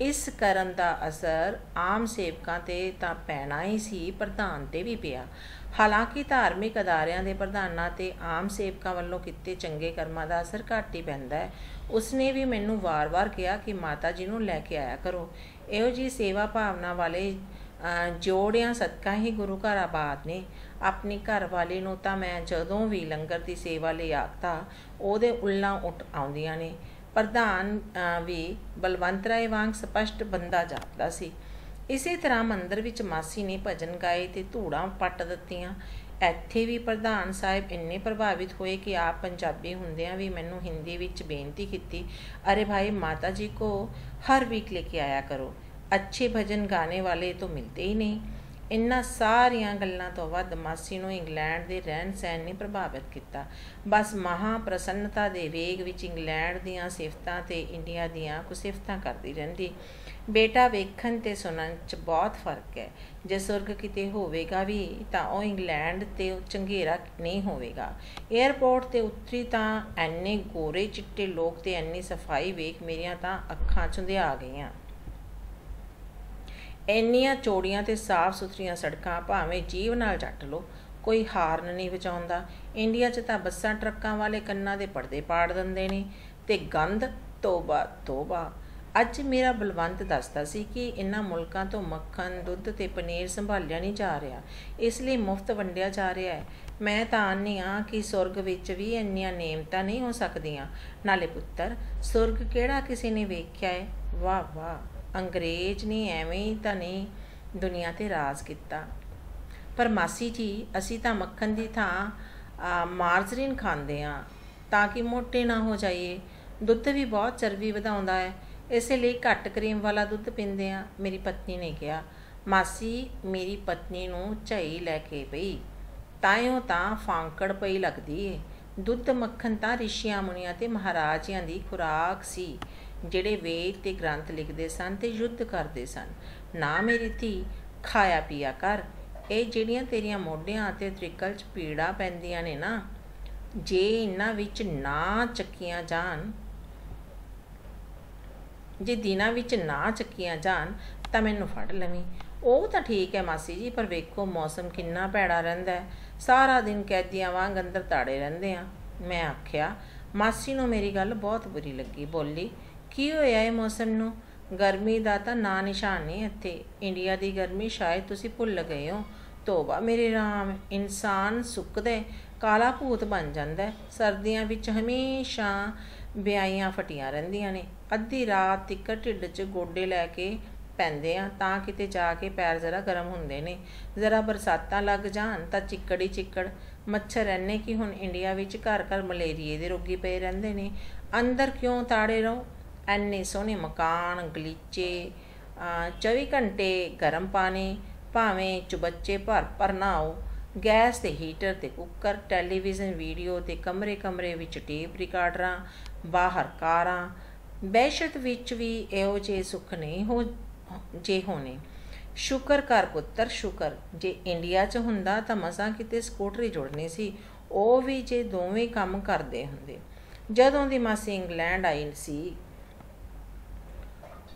ਇਸ ਕਰਨ ਦਾ ਅਸਰ ਆਮ ਸੇਵਕਾਂ 'ਤੇ ਤਾਂ ਪੈਣਾ ਹੀ ਸੀ, ਪ੍ਰਧਾਨ 'ਤੇ ਵੀ ਪਿਆ। ਹਾਲਾਂਕਿ ਧਾਰਮਿਕ ਅਦਾਰਿਆਂ ਦੇ ਪ੍ਰਧਾਨਾਂ 'ਤੇ ਆਮ ਸੇਵਕਾਂ ਵੱਲੋਂ ਕੀਤੇ ਚੰਗੇ ਕਰਮਾਂ ਦਾ ਅਸਰ ਘੱਟ ਹੀ ਪੈਂਦਾ ਹੈ। ਉਸਨੇ ਵੀ ਮੈਨੂੰ ਵਾਰ-ਵਾਰ ਕਿਹਾ ਕਿ ਮਾਤਾ ਜੀ ਨੂੰ ਲੈ ਕੇ ਆਇਆ ਕਰੋ। ਇਹੋ ਜਿਹੀ ਸੇਵਾ ਭਾਵਨਾ ਵਾਲੇ ਜੋੜਿਆਂ ਸਦਕਾ ਹੀ ਗੁਰੂ ਘਰ ਆਬਾਦ ਨੇ। ਆਪਣੀ ਘਰ ਵਾਲੀ ਨੂੰ ਤਾਂ ਮੈਂ ਜਦੋਂ ਵੀ ਲੰਗਰ ਦੀ ਸੇਵਾ ਲਈ ਆਖਤਾ, ਉਹਦੇ ਉੱਲਾਂ ਉੱਠ ਆਉਂਦੀਆਂ ਨੇ। ਪ੍ਰਧਾਨ ਵੀ ਬਲਵੰਤ ਰਾਏ ਵਾਂਗ ਸਪਸ਼ਟ ਬੰਦਾ ਜਾਪਦਾ ਸੀ। ਇਸੇ ਤਰ੍ਹਾਂ ਮੰਦਰ ਵਿੱਚ ਮਾਸੀ ਨੇ ਭਜਨ ਗਾਏ ਤੇ ਧੂੜਾਂ ਪੱਟ ਦਿੱਤੀਆਂ। ਇੱਥੇ ਵੀ ਪ੍ਰਧਾਨ ਸਾਹਿਬ ਇੰਨੇ ਪ੍ਰਭਾਵਿਤ ਹੋਏ ਕਿ ਆਪ ਪੰਜਾਬੀ ਹੁੰਦਿਆਂ ਵੀ ਮੈਨੂੰ ਹਿੰਦੀ ਵਿੱਚ ਬੇਨਤੀ ਕੀਤੀ, ਅਰੇ ਭਾਈ ਮਾਤਾ ਜੀ ਕੋ ਹਰ ਵੀਕ ਲੈ ਕੇ ਆਇਆ ਕਰੋ, ਅੱਛੇ ਭਜਨ ਗਾਣੇ ਵਾਲੇ ਤਾਂ ਮਿਲਦੇ ਹੀ ਨਹੀਂ। ਇਹਨਾਂ ਸਾਰੀਆਂ ਗੱਲਾਂ ਤੋਂ ਵੱਧ ਮਾਸੀ ਨੂੰ ਇੰਗਲੈਂਡ ਦੇ ਰਹਿਣ ਸਹਿਣ ਨੇ ਪ੍ਰਭਾਵਿਤ ਕੀਤਾ। ਬਸ ਮਹਾਂ ਪ੍ਰਸੰਨਤਾ ਦੇ ਵੇਗ ਵਿੱਚ ਇੰਗਲੈਂਡ ਦੀਆਂ ਸਿਫਤਾਂ ਤੇ ਇੰਡੀਆ ਦੀਆਂ ਕੁਸਿਫਤਾਂ ਕਰਦੀ ਰਹਿੰਦੀ। ਬੇਟਾ, ਵੇਖਣ ਤੇ ਸੁਣਨ 'ਚ ਬਹੁਤ ਫਰਕ ਹੈ। ਜੇ ਸੁਰਗ ਕਿਤੇ ਹੋਵੇਗਾ ਵੀ ਤਾਂ ਉਹ ਇੰਗਲੈਂਡ ਤੇ ਚੰਗੇਰਾ ਨਹੀਂ ਹੋਵੇਗਾ। ਏਅਰਪੋਰਟ 'ਤੇ ਉਤਰੀ ਤਾਂ ਐਨੇ ਗੋਰੇ ਚਿੱਟੇ ਲੋਕ ਤੇ ਐਨੀ ਸਫਾਈ ਵੇਖ ਮੇਰੀਆਂ ਤਾਂ ਅੱਖਾਂ ਚੁੰਧਿਆ ਗਈਆਂ। ਇੰਨੀਆਂ ਚੌੜੀਆਂ ਤੇ ਸਾਫ਼ ਸੁਥਰੀਆਂ ਸੜਕਾਂ, ਭਾਵੇਂ ਜੀਵ ਨਾਲ ਜੱਟ ਲਓ, ਕੋਈ ਹਾਰਨ ਨਹੀਂ ਵਜਾਉਂਦਾ। ਇੰਡੀਆ 'ਚ ਤਾਂ ਬੱਸਾਂ ਟਰੱਕਾਂ ਵਾਲੇ ਕੰਨਾਂ ਦੇ ਪਰਦੇ ਪਾੜ ਦਿੰਦੇ ਨੇ। ਤੇ ਗੰਧ, ਤੋਬਾ ਤੋਬਾ। ਅੱਜ ਮੇਰਾ ਬਲਵੰਤ ਦੱਸਦਾ ਸੀ ਕਿ ਇਹਨਾਂ ਮੁਲਕਾਂ ਤੋਂ ਮੱਖਣ, ਦੁੱਧ ਤੇ ਪਨੀਰ ਸੰਭਾਲਿਆ ਨਹੀਂ ਜਾ ਰਿਹਾ, ਇਸ ਲਈ ਮੁਫਤ ਵੰਡਿਆ ਜਾ ਰਿਹਾ ਹੈ। ਮੈਂ ਤਾਂ ਆਨੀ ਹਾਂ ਕਿ ਸੁਰਗ ਵਿੱਚ ਵੀ ਇੰਨੀਆਂ ਨੇਮਤਾਂ ਨਹੀਂ ਹੋ ਸਕਦੀਆਂ। ਨਾਲੇ ਪੁੱਤਰ, ਸੁਰਗ ਕਿਹੜਾ ਕਿਸੇ ਨੇ ਵੇਖਿਆ ਹੈ? ਵਾਹ ਵਾਹ, ਅੰਗਰੇਜ਼ ਨੇ ਐਵੇਂ ਹੀ ਤਾਂ ਨਹੀਂ ਦੁਨੀਆ 'ਤੇ ਰਾਜ ਕੀਤਾ। ਪਰ ਮਾਸੀ ਜੀ, ਅਸੀਂ ਤਾਂ ਮੱਖਣ ਦੀ ਥਾਂ ਮਾਰਜਰੀਨ ਖਾਂਦੇ ਹਾਂ ਤਾਂ ਕਿ ਮੋਟੇ ਨਾ ਹੋ ਜਾਈਏ। ਦੁੱਧ ਵੀ ਬਹੁਤ ਚਰਬੀ ਵਧਾਉਂਦਾ ਹੈ, ਇਸੇ ਲਈ ਘੱਟ ਕਰੀਮ ਵਾਲਾ ਦੁੱਧ ਪੀਂਦੇ ਹਾਂ, ਮੇਰੀ ਪਤਨੀ ਨੇ ਕਿਹਾ। ਮਾਸੀ ਮੇਰੀ ਪਤਨੀ ਨੂੰ ਝਈ ਲੈ ਕੇ ਪਈ, ਤਾਂਿਓ ਤਾਂ ਫਾਂਕੜ ਪਈ ਲੱਗਦੀ ਏ। ਦੁੱਧ ਮੱਖਣ ਤਾਂ ਰਿਸ਼ੀਆਂ ਮੁਨੀਆਂ ਤੇ ਮਹਾਰਾਜਿਆਂ ਦੀ ਖੁਰਾਕ ਸੀ, ਜਿਹੜੇ ਵੇਦ ਤੇ ਗ੍ਰੰਥ ਲਿਖਦੇ ਸਨ ਤੇ ਯੁੱਧ ਕਰਦੇ ਸਨ। ਨਾ ਮੇਰੀ ਧੀ, ਖਾਇਆ ਪੀਆ ਕਰ। ਇਹ ਜਿਹੜੀਆਂ ਤੇਰੀਆਂ ਮੋਢਿਆਂ ਅਤੇ ਤ੍ਰਿਕਲ 'ਚ ਪੀੜਾਂ ਪੈਂਦੀਆਂ ਨੇ ਨਾ, ਜੇ ਇਹਨਾਂ ਵਿੱਚ ਨਾ ਚੱਕੀਆਂ ਜਾਣ, ਜੇ ਦਿਨਾਂ ਵਿੱਚ ਨਾ ਚੱਕੀਆਂ ਜਾਣ ਤਾਂ ਮੈਨੂੰ ਫੜ ਲਵੀਂ। ਉਹ ਤਾਂ ਠੀਕ ਹੈ ਮਾਸੀ ਜੀ, ਪਰ ਵੇਖੋ ਮੌਸਮ ਕਿੰਨਾ ਭੈੜਾ ਰਹਿੰਦਾ ਹੈ। ਸਾਰਾ ਦਿਨ ਕੈਦੀਆਂ ਵਾਂਗ ਅੰਦਰ ਤਾੜੇ ਰਹਿੰਦੇ ਆ। ਮੈਂ ਆਖਿਆ। ਮਾਸੀ ਨੂੰ ਮੇਰੀ ਗੱਲ ਬਹੁਤ ਬੁਰੀ ਲੱਗੀ। ਬੋਲੀ, ਕੀ ਹੋਇਆ ਇਹ ਮੌਸਮ ਨੂੰ? ਗਰਮੀ ਦਾ ਤਾਂ ਨਾਂ ਨਿਸ਼ਾਨ ਨਹੀਂ ਇੱਥੇ। ਇੰਡੀਆ ਦੀ ਗਰਮੀ ਸ਼ਾਇਦ ਤੁਸੀਂ ਭੁੱਲ ਗਏ ਹੋ। ਤੋਬਾ ਮੇਰੇ ਰਾਮ, ਇਨਸਾਨ ਸੁੱਕਦੇ ਕਾਲਾ ਭੂਤ ਬਣ ਜਾਂਦਾ। ਸਰਦੀਆਂ ਵਿੱਚ ਹਮੇਸ਼ਾ ਵਿਆਹੀਆਂ ਫਟੀਆਂ ਰਹਿੰਦੀਆਂ ਨੇ। ਅੱਧੀ ਰਾਤ ਤੀਕਰ ਢਿੱਡ 'ਚ ਗੋਡੇ ਲੈ ਕੇ ਪੈਂਦੇ ਆ ਤਾਂ ਕਿਤੇ ਜਾ ਕੇ ਪੈਰ ਜ਼ਰਾ ਗਰਮ ਹੁੰਦੇ ਨੇ। ਜ਼ਰਾ ਬਰਸਾਤਾਂ ਲੱਗ ਜਾਣ ਤਾਂ ਚਿੱਕੜ ਹੀ ਚਿੱਕੜ। ਮੱਛਰ ਇੰਨੇ ਕਿ ਹੁਣ ਇੰਡੀਆ ਵਿੱਚ ਘਰ ਘਰ ਮਲੇਰੀਏ ਦੇ ਰੋਗੀ ਪਏ ਰਹਿੰਦੇ ਨੇ। ਅੰਦਰ ਕਿਉਂ ਤਾੜੇ ਰਹੋ? ਐਨੇ ਸੋਹਣੇ ਮਕਾਨ, ਗਲੀਚੇ, 24 ਘੰਟੇ ਗਰਮ ਪਾਣੀ, ਭਾਵੇਂ ਚੁਬੱਚੇ ਭਰ ਭਰ ਨਹਾਓ। ਗੈਸ ਤੇ ਹੀਟਰ ਤੇ ਕੁੱਕਰ, ਟੈਲੀਵਿਜ਼ਨ, ਵੀਡੀਓ ਤੇ ਕਮਰੇ ਕਮਰੇ ਵਿੱਚ ਟੇਪ ਰਿਕਾਰਡਰਾਂ, ਬਾਹਰ ਕਾਰਾਂ। ਬਹਿਸ਼ਤ ਵਿੱਚ ਵੀ ਇਹੋ ਜਿਹੇ ਸੁੱਖ ਨਹੀਂ ਜੇ ਹੋਣੇ। ਸ਼ੁਕਰ ਕਰ ਪੁੱਤਰ, ਸ਼ੁਕਰ। ਜੇ ਇੰਡੀਆ 'ਚ ਹੁੰਦਾ ਤਾਂ ਮਸਾਂ ਕਿਤੇ ਸਕੂਟਰੀ ਜੁੜਨੀ ਸੀ, ਉਹ ਵੀ ਜੇ ਦੋਵੇਂ ਕੰਮ ਕਰਦੇ ਹੁੰਦੇ। ਜਦੋਂ ਦੀ ਮਾਸੀ ਇੰਗਲੈਂਡ ਆਈ ਸੀ,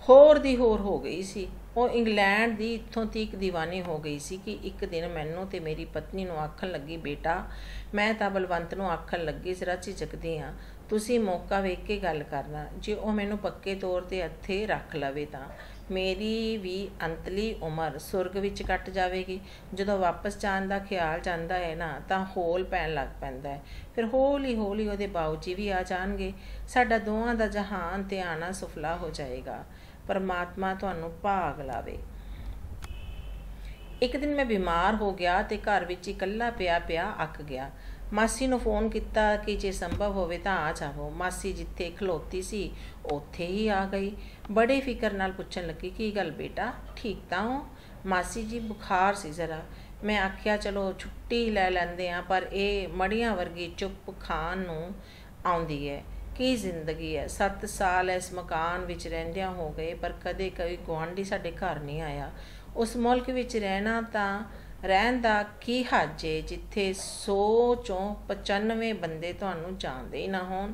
ਹੋਰ ਦੀ ਹੋਰ ਹੋ ਗਈ ਸੀ। ਉਹ ਇੰਗਲੈਂਡ ਦੀ ਇੱਥੋਂ ਤੀਕ ਦੀਵਾਨੀ ਹੋ ਗਈ ਸੀ ਕਿ ਇੱਕ ਦਿਨ ਮੈਨੂੰ ਤੇ ਮੇਰੀ ਪਤਨੀ ਨੂੰ ਆਖਣ ਲੱਗੀ, ਬੇਟਾ, ਮੈਂ ਤਾਂ ਬਲਵੰਤ ਨੂੰ ਆਖਣ ਲੱਗੀ, ਜ਼ਰਾ ਝਿਜਕਦੀ ਹਾਂ, ਤੁਸੀਂ ਮੌਕਾ ਵੇਖ ਕੇ ਗੱਲ ਕਰਨਾ। ਜੇ ਉਹ ਮੈਨੂੰ ਪੱਕੇ ਤੌਰ 'ਤੇ ਇੱਥੇ ਰੱਖ ਲਵੇ ਤਾਂ ਮੇਰੀ ਵੀ ਅੰਤਲੀ ਉਮਰ ਸੁਰਗ ਵਿੱਚ ਕੱਟ ਜਾਵੇਗੀ। ਜਦੋਂ ਵਾਪਸ ਜਾਣ ਦਾ ਖਿਆਲ ਜਾਂਦਾ ਹੈ ਨਾ ਤਾਂ ਹੌਲ ਪੈਣ ਲੱਗ ਪੈਂਦਾ ਹੈ। ਫਿਰ ਹੌਲੀ ਹੌਲੀ ਉਹਦੇ ਬਾਊ ਜੀ ਵੀ ਆ ਜਾਣਗੇ। ਸਾਡਾ ਦੋਵਾਂ ਦਾ ਜਹਾਨ ਤੇ ਆਣਾ ਸੁਫਲਾ ਹੋ ਜਾਏਗਾ। ਪਰਮਾਤਮਾ ਤੁਹਾਨੂੰ ਭਾਗ ਲਾਵੇ। ਇੱਕ ਦਿਨ ਮੈਂ ਬਿਮਾਰ ਹੋ ਗਿਆ ਤੇ ਘਰ ਵਿੱਚ ਇਕੱਲਾ ਪਿਆ ਪਿਆ ਅੱਕ ਗਿਆ। ਮਾਸੀ ਨੂੰ ਫੋਨ ਕੀਤਾ ਕਿ ਜੇ ਸੰਭਵ ਹੋਵੇ ਤਾਂ ਆ ਜਾਵੋ। ਮਾਸੀ ਜਿੱਥੇ ਖਲੋਤੀ ਸੀ ਉੱਥੇ ਹੀ ਆ ਗਈ। ਬੜੇ ਫਿਕਰ ਨਾਲ ਪੁੱਛਣ ਲੱਗੀ, ਕੀ ਗੱਲ ਬੇਟਾ, ਠੀਕ ਤਾਂ ਹੋ? ਮਾਸੀ ਜੀ, ਬੁਖਾਰ ਸੀ ਜ਼ਰਾ। ਮੈਂ ਆਖਿਆ ਚਲੋ ਛੁੱਟੀ ਲੈ ਲੈਂਦੇ ਹਾਂ, ਪਰ ਇਹ ਮੜੀਆਂ ਵਰਗੀ ਚੁੱਪ ਖਾਣ ਨੂੰ ਆਉਂਦੀ ਹੈ। ਕੀ ਜ਼ਿੰਦਗੀ ਹੈ। 7 ਸਾਲ ਇਸ ਮਕਾਨ ਵਿੱਚ ਰਹਿੰਦਿਆਂ ਹੋ ਗਏ, ਪਰ ਕਦੇ ਕੋਈ ਗੁਆਂਢੀ ਸਾਡੇ ਘਰ ਨਹੀਂ ਆਇਆ। ਉਸ ਮੁਲਕ ਵਿੱਚ ਰਹਿਣ ਦਾ ਕੀ ਹੱਜ ਏ ਜਿੱਥੇ 100 ਚੋਂ 95 ਬੰਦੇ ਤੁਹਾਨੂੰ ਜਾਣਦੇ ਹੀ ਨਾ ਹੋਣ।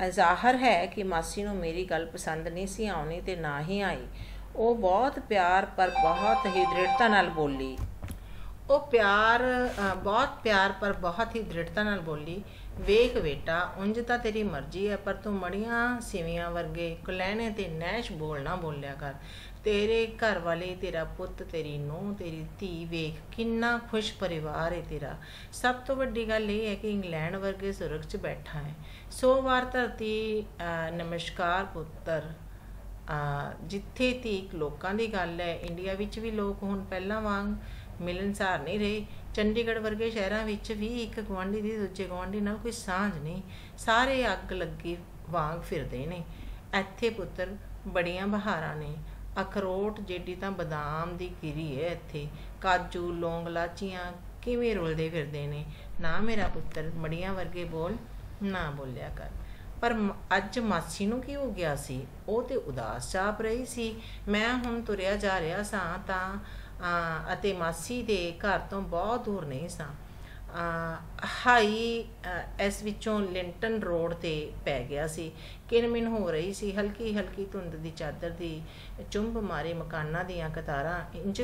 ਜ਼ਾਹਰ ਹੈ ਕਿ ਮਾਸੀ ਨੂੰ ਮੇਰੀ ਗੱਲ ਪਸੰਦ ਨਹੀਂ ਸੀ ਆਉਣੀ ਤੇ ਨਾ ਹੀ ਆਈ। ਉਹ ਬਹੁਤ ਪਿਆਰ ਪਰ ਬਹੁਤ ਹੀ ਦ੍ਰਿੜਤਾ ਨਾਲ ਬੋਲੀ। ਵੇਖ ਬੇਟਾ, ਉਂਝ ਤਾਂ ਤੇਰੀ ਮਰਜ਼ੀ ਹੈ, ਪਰ ਤੂੰ ਮੜੀਆਂ ਸਿਵੀਆਂ ਵਰਗੇ ਕੁਲੈਣੇ ਤੇ ਨੈਸ਼ ਬੋਲਣਾ ਬੋਲਿਆ ਕਰ। ਤੇਰੇ ਘਰ ਵਾਲੇ, ਤੇਰਾ ਪੁੱਤ, ਤੇਰੀ ਨੂੰਹ, ਤੇਰੀ ਧੀ, ਵੇਖ ਕਿੰਨਾ ਖੁਸ਼ ਪਰਿਵਾਰ ਹੈ ਤੇਰਾ। ਸਭ ਤੋਂ ਵੱਡੀ ਗੱਲ ਇਹ ਹੈ ਕਿ ਇੰਗਲੈਂਡ ਵਰਗੇ ਸੁਰਗ 'ਚ ਬੈਠਾ ਹੈ। 100 ਵਾਰ ਧਰਤੀ ਨਮਸਕਾਰ ਪੁੱਤਰ। ਜਿੱਥੇ ਤੀਕ ਲੋਕਾਂ ਦੀ ਗੱਲ ਹੈ, ਇੰਡੀਆ ਵਿੱਚ ਵੀ ਲੋਕ ਹੁਣ ਪਹਿਲਾਂ ਵਾਂਗ ਮਿਲਣਸਾਰ ਨਹੀਂ ਰਹੇ। ਚੰਡੀਗੜ੍ਹ ਵਰਗੇ ਸ਼ਹਿਰਾਂ ਵਿੱਚ ਵੀ ਇੱਕ ਗੁਆਂਢੀ ਦੀ ਦੂਜੇ ਗੁਆਂਢੀ ਨਾਲ ਕੋਈ ਸਾਂਝ ਨਹੀਂ। ਸਾਰੇ ਅੱਗ ਲੱਗੀ ਵਾਂਗ ਫਿਰਦੇ ਨੇ। ਇੱਥੇ ਪੁੱਤਰ ਬੜੀਆਂ ਬਹਾਰਾਂ ਨੇ। ਅਖਰੋਟ ਜਿੱਡੀ ਤਾਂ ਬਦਾਮ ਦੀ ਗਿਰੀ ਹੈ ਇੱਥੇ। ਕਾਜੂ, ਲੌਂਗ, ਲਾਚੀਆਂ ਕਿਵੇਂ ਰੁਲਦੇ ਫਿਰਦੇ ਨੇ। ਨਾ ਮੇਰਾ ਪੁੱਤਰ, ਮੜੀਆਂ ਵਰਗੇ ਬੋਲ ਨਾ ਬੋਲਿਆ ਕਰ। ਪਰ ਅੱਜ ਮਾਸੀ ਨੂੰ ਕੀ ਹੋ ਗਿਆ ਸੀ? ਉਹ ਤੇ ਉਦਾਸ ਜਾਪ ਰਹੀ ਸੀ। ਮੈਂ ਹੁਣ ਤੁਰਿਆ ਜਾ ਰਿਹਾ ਸਾਂ ਅਤੇ ਮਾਸੀ ਦੇ ਘਰ ਤੋਂ ਬਹੁਤ ਦੂਰ ਨਹੀਂ ਸਾਂ। ਇਸ ਵਿੱਚੋਂ ਲਿੰਟਨ ਰੋਡ 'ਤੇ ਪੈ ਗਿਆ ਸੀ। ਕਿਣਮਿਣ ਹੋ ਰਹੀ ਸੀ। ਹਲਕੀ ਹਲਕੀ ਧੁੰਦ ਦੀ ਚਾਦਰ ਦੀ ਚੁੰਬ ਮਾਰੇ ਮਕਾਨਾਂ ਦੀਆਂ ਕਤਾਰਾਂ ਇੰਝ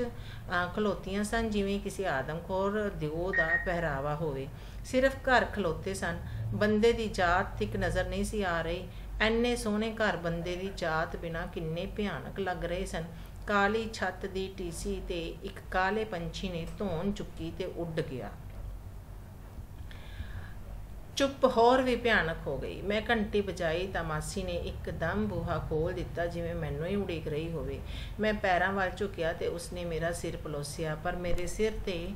ਖਲੋਤੀਆਂ ਸਨ ਜਿਵੇਂ ਕਿਸੇ ਆਦਮਖੋਰ ਦਿਓ ਦਾ ਪਹਿਰਾਵਾ ਹੋਵੇ। ਸਿਰਫ ਘਰ ਖਲੋਤੇ ਸਨ, ਬੰਦੇ ਦੀ ਜਾਤ ਤੱਕ ਨਜ਼ਰ ਨਹੀਂ ਸੀ ਆ ਰਹੀ। ਐਨੇ ਸੋਹਣੇ ਘਰ ਬੰਦੇ ਦੀ ਜਾਤ ਬਿਨਾਂ ਕਿੰਨੇ ਭਿਆਨਕ ਲੱਗ ਰਹੇ ਸਨ। ਕਾਲੀ ਛੱਤ ਦੀ ਟੀਸੀ ਤੇ ਇੱਕ ਕਾਲੇ ਪੰਛੀ ਨੇ ਧੌਣ ਚੁੱਕੀ ਤੇ ਉੱਡ ਗਿਆ। ਚੁੱਪ ਹੋਰ ਵੀ ਭਿਆਨਕ ਹੋ ਗਈ। ਮੈਂ ਘੰਟੀ ਵਜਾਈ ਤਾਂ ਮਾਸੀ ਨੇ ਇੱਕਦਮ ਬੂਹਾ ਖੋਲ੍ਹ ਦਿੱਤਾ, ਜਿਵੇਂ ਮੈਨੂੰ ਹੀ ਉਡੀਕ ਰਹੀ ਹੋਵੇ। ਮੈਂ ਪੈਰਾਂ ਵੱਲ ਝੁਕਿਆ ਤੇ ਉਸਨੇ ਮੇਰਾ ਸਿਰ ਪਲੋਸਿਆ, ਪਰ ਮੇਰੇ ਸਿਰ 'ਤੇ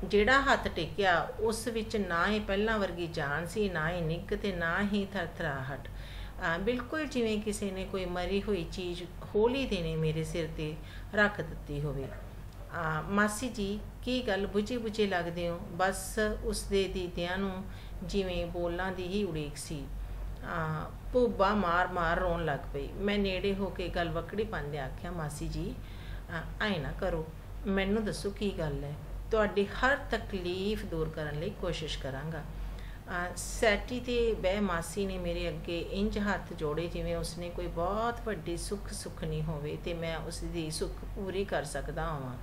ਜਿਹੜਾ ਹੱਥ ਟੇਕਿਆ ਉਸ ਵਿੱਚ ਨਾ ਹੀ ਪਹਿਲਾਂ ਵਰਗੀ ਜਾਨ ਸੀ, ਨਾ ਹੀ ਨਿੱਘ ਤੇ ਨਾ ਹੀ ਥਰਥਰਾਹਟ। ਬਿਲਕੁਲ ਜਿਵੇਂ ਕਿਸੇ ਨੇ ਕੋਈ ਮਰੀ ਹੋਈ ਚੀਜ਼ ਹੌਲੀ ਦੇਣੇ ਮੇਰੇ ਸਿਰ 'ਤੇ ਰੱਖ ਦਿੱਤੀ ਹੋਵੇ। ਮਾਸੀ ਜੀ, ਕੀ ਗੱਲ, ਬੁਝੇ ਲੱਗਦੇ ਹੋ? ਬਸ ਉਸਦੇ ਦੀਦਿਆਂ ਨੂੰ ਜਿਵੇਂ ਬੋਲਾਂ ਦੀ ਹੀ ਉਡੀਕ ਸੀ। ਭੂਬਾ ਮਾਰ ਰੋਣ ਲੱਗ ਪਈ। ਮੈਂ ਨੇੜੇ ਹੋ ਕੇ ਗੱਲ ਵਕੜੀ ਪਾਉਂਦੇ ਆਖਿਆ, ਮਾਸੀ ਜੀ ਐਂ ਨਾ ਕਰੋ, ਮੈਨੂੰ ਦੱਸੋ ਕੀ ਗੱਲ ਹੈ। ਤੁਹਾਡੀ ਹਰ ਤਕਲੀਫ ਦੂਰ ਕਰਨ ਲਈ ਕੋਸ਼ਿਸ਼ ਕਰਾਂਗਾ। ਸੈਟੀ 'ਤੇ ਬਹਿ ਮਾਸੀ ਨੇ ਮੇਰੇ ਅੱਗੇ ਇੰਝ ਹੱਥ ਜੋੜੇ ਜਿਵੇਂ ਉਸਨੇ ਕੋਈ ਬਹੁਤ ਵੱਡੀ ਸੁੱਖਣੀ ਹੋਵੇ ਤੇ ਮੈਂ ਉਸ ਦੀ ਸੁੱਖ ਪੂਰੀ ਕਰ ਸਕਦਾ ਹਾਂ।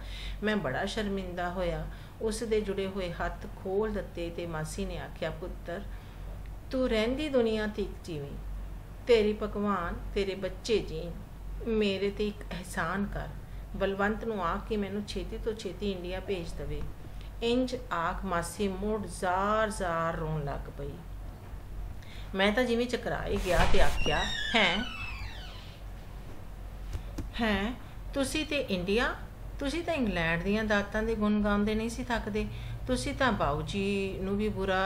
ਮੈਂ ਬੜਾ ਸ਼ਰਮਿੰਦਾ ਹੋਇਆ। ਉਸ ਦੇ ਜੁੜੇ ਹੋਏ ਹੱਥ ਖੋਲ੍ਹ ਦਿੱਤੇ ਤੇ ਮਾਸੀ ਨੇ ਆਖਿਆ, ਪੁੱਤਰ, ਤੂੰ ਰਹਿੰਦੀ ਦੁਨੀਆ ਤੀਕ ਜਿਵੇਂ तेरी भगवान तेरे बच्चे जी मेरे ते एक एहसान कर। बलवंत नूं आख कि मैनू छेती तो छेती इंडिया भेज दवे। इंज आख मासी मुड़ जार जार रोन लग पई। मैं तो जिवें चकराए गया ते आख्या हैं तुसी ते इंडिया, तुसी तो इंग्लैंड दीयां दातां दे गुण गाउंदे नहीं सी थकदे। तुसी तां बाऊ जी नूं भी बुला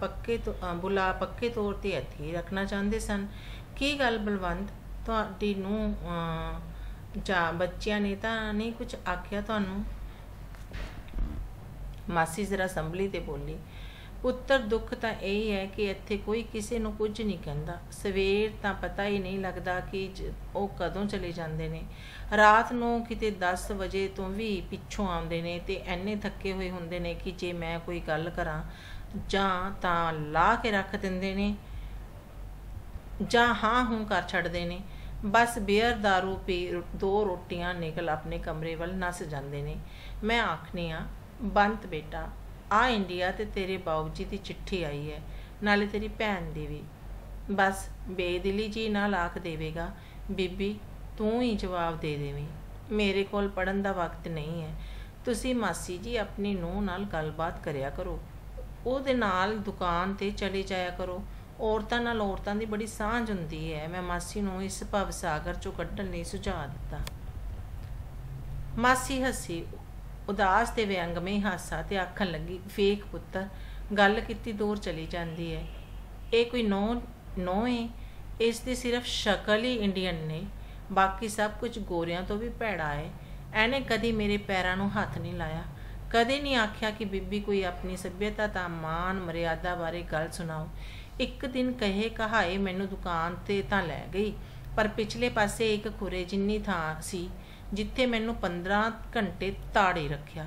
पक्के तौर ते इत्थे ही रखना चाहुंदे सन। की गल बलवंत, तुहाडी नूं जा बच्चियां ने तां नहीं कुछ आख्या तुहानूं? मासी जरा संभली ते बोली, पुत्तर दुख तां यही है कि इत्थे कोई किसी नूं कुछ नहीं कहंदा। सवेर तां पता ही नहीं लगदा कि ਉਹ कदों चले जांदे ने। रात नूं किते 10 वजे तो भी पिछों आउंदे ने ते एने थके हुए हुंदे ने कि जे मैं कोई गल करां जां तां ला के रख दिंदे ने जां हाँ हूँ कर छड्डदे ने। बस बेयर दारू पी 2 रोटियां निकल अपने कमरे वल नस जांदे ने। मैं आखनी आ बंत बेटा आ इंडिया ते तेरे बाऊ जी की चिट्ठी आई है, नाले तेरी भैन दी भी। बस बेदिली जी नाल आख देवेगा, बीबी तू ही जवाब दे देवीं, मेरे कोल पढ़न दा वक्त नहीं है। तुसी मासी जी अपनी नूंह नाल गलबात करया करो, ਉਹਦੇ नाल दुकान ते चले जाया करो। औरतां नाल औरतां दी बड़ी सांझ हुंदी है। मैं मासी नूं इस भव सागर चों कड्ढण लई सुझाव दित्ता। मासी हसी, उदास ते व्यंगमई हासा ते आखण लगी, वेख पुत्तर गल कीती दूर चली जाती है। ये कोई नौ है, इसकी सिर्फ शक्ल ही इंडियन ने, बाकी सब कुछ गोरियां तो भी भैड़ा है। एने कदी मेरे पैरों नूं हथ नहीं लाया, कदे नहीं आख्या कि बीबी कोई अपनी सभ्यता ता मान मर्यादा बारे गल सुनाओ। एक दिन कहे कहाए मैनू दुकान ते तां लै गई, पर पिछले पासे एक खुरे जिन्नी थां सी जिथे मैनू 15 घंटे ताड़े रखिया।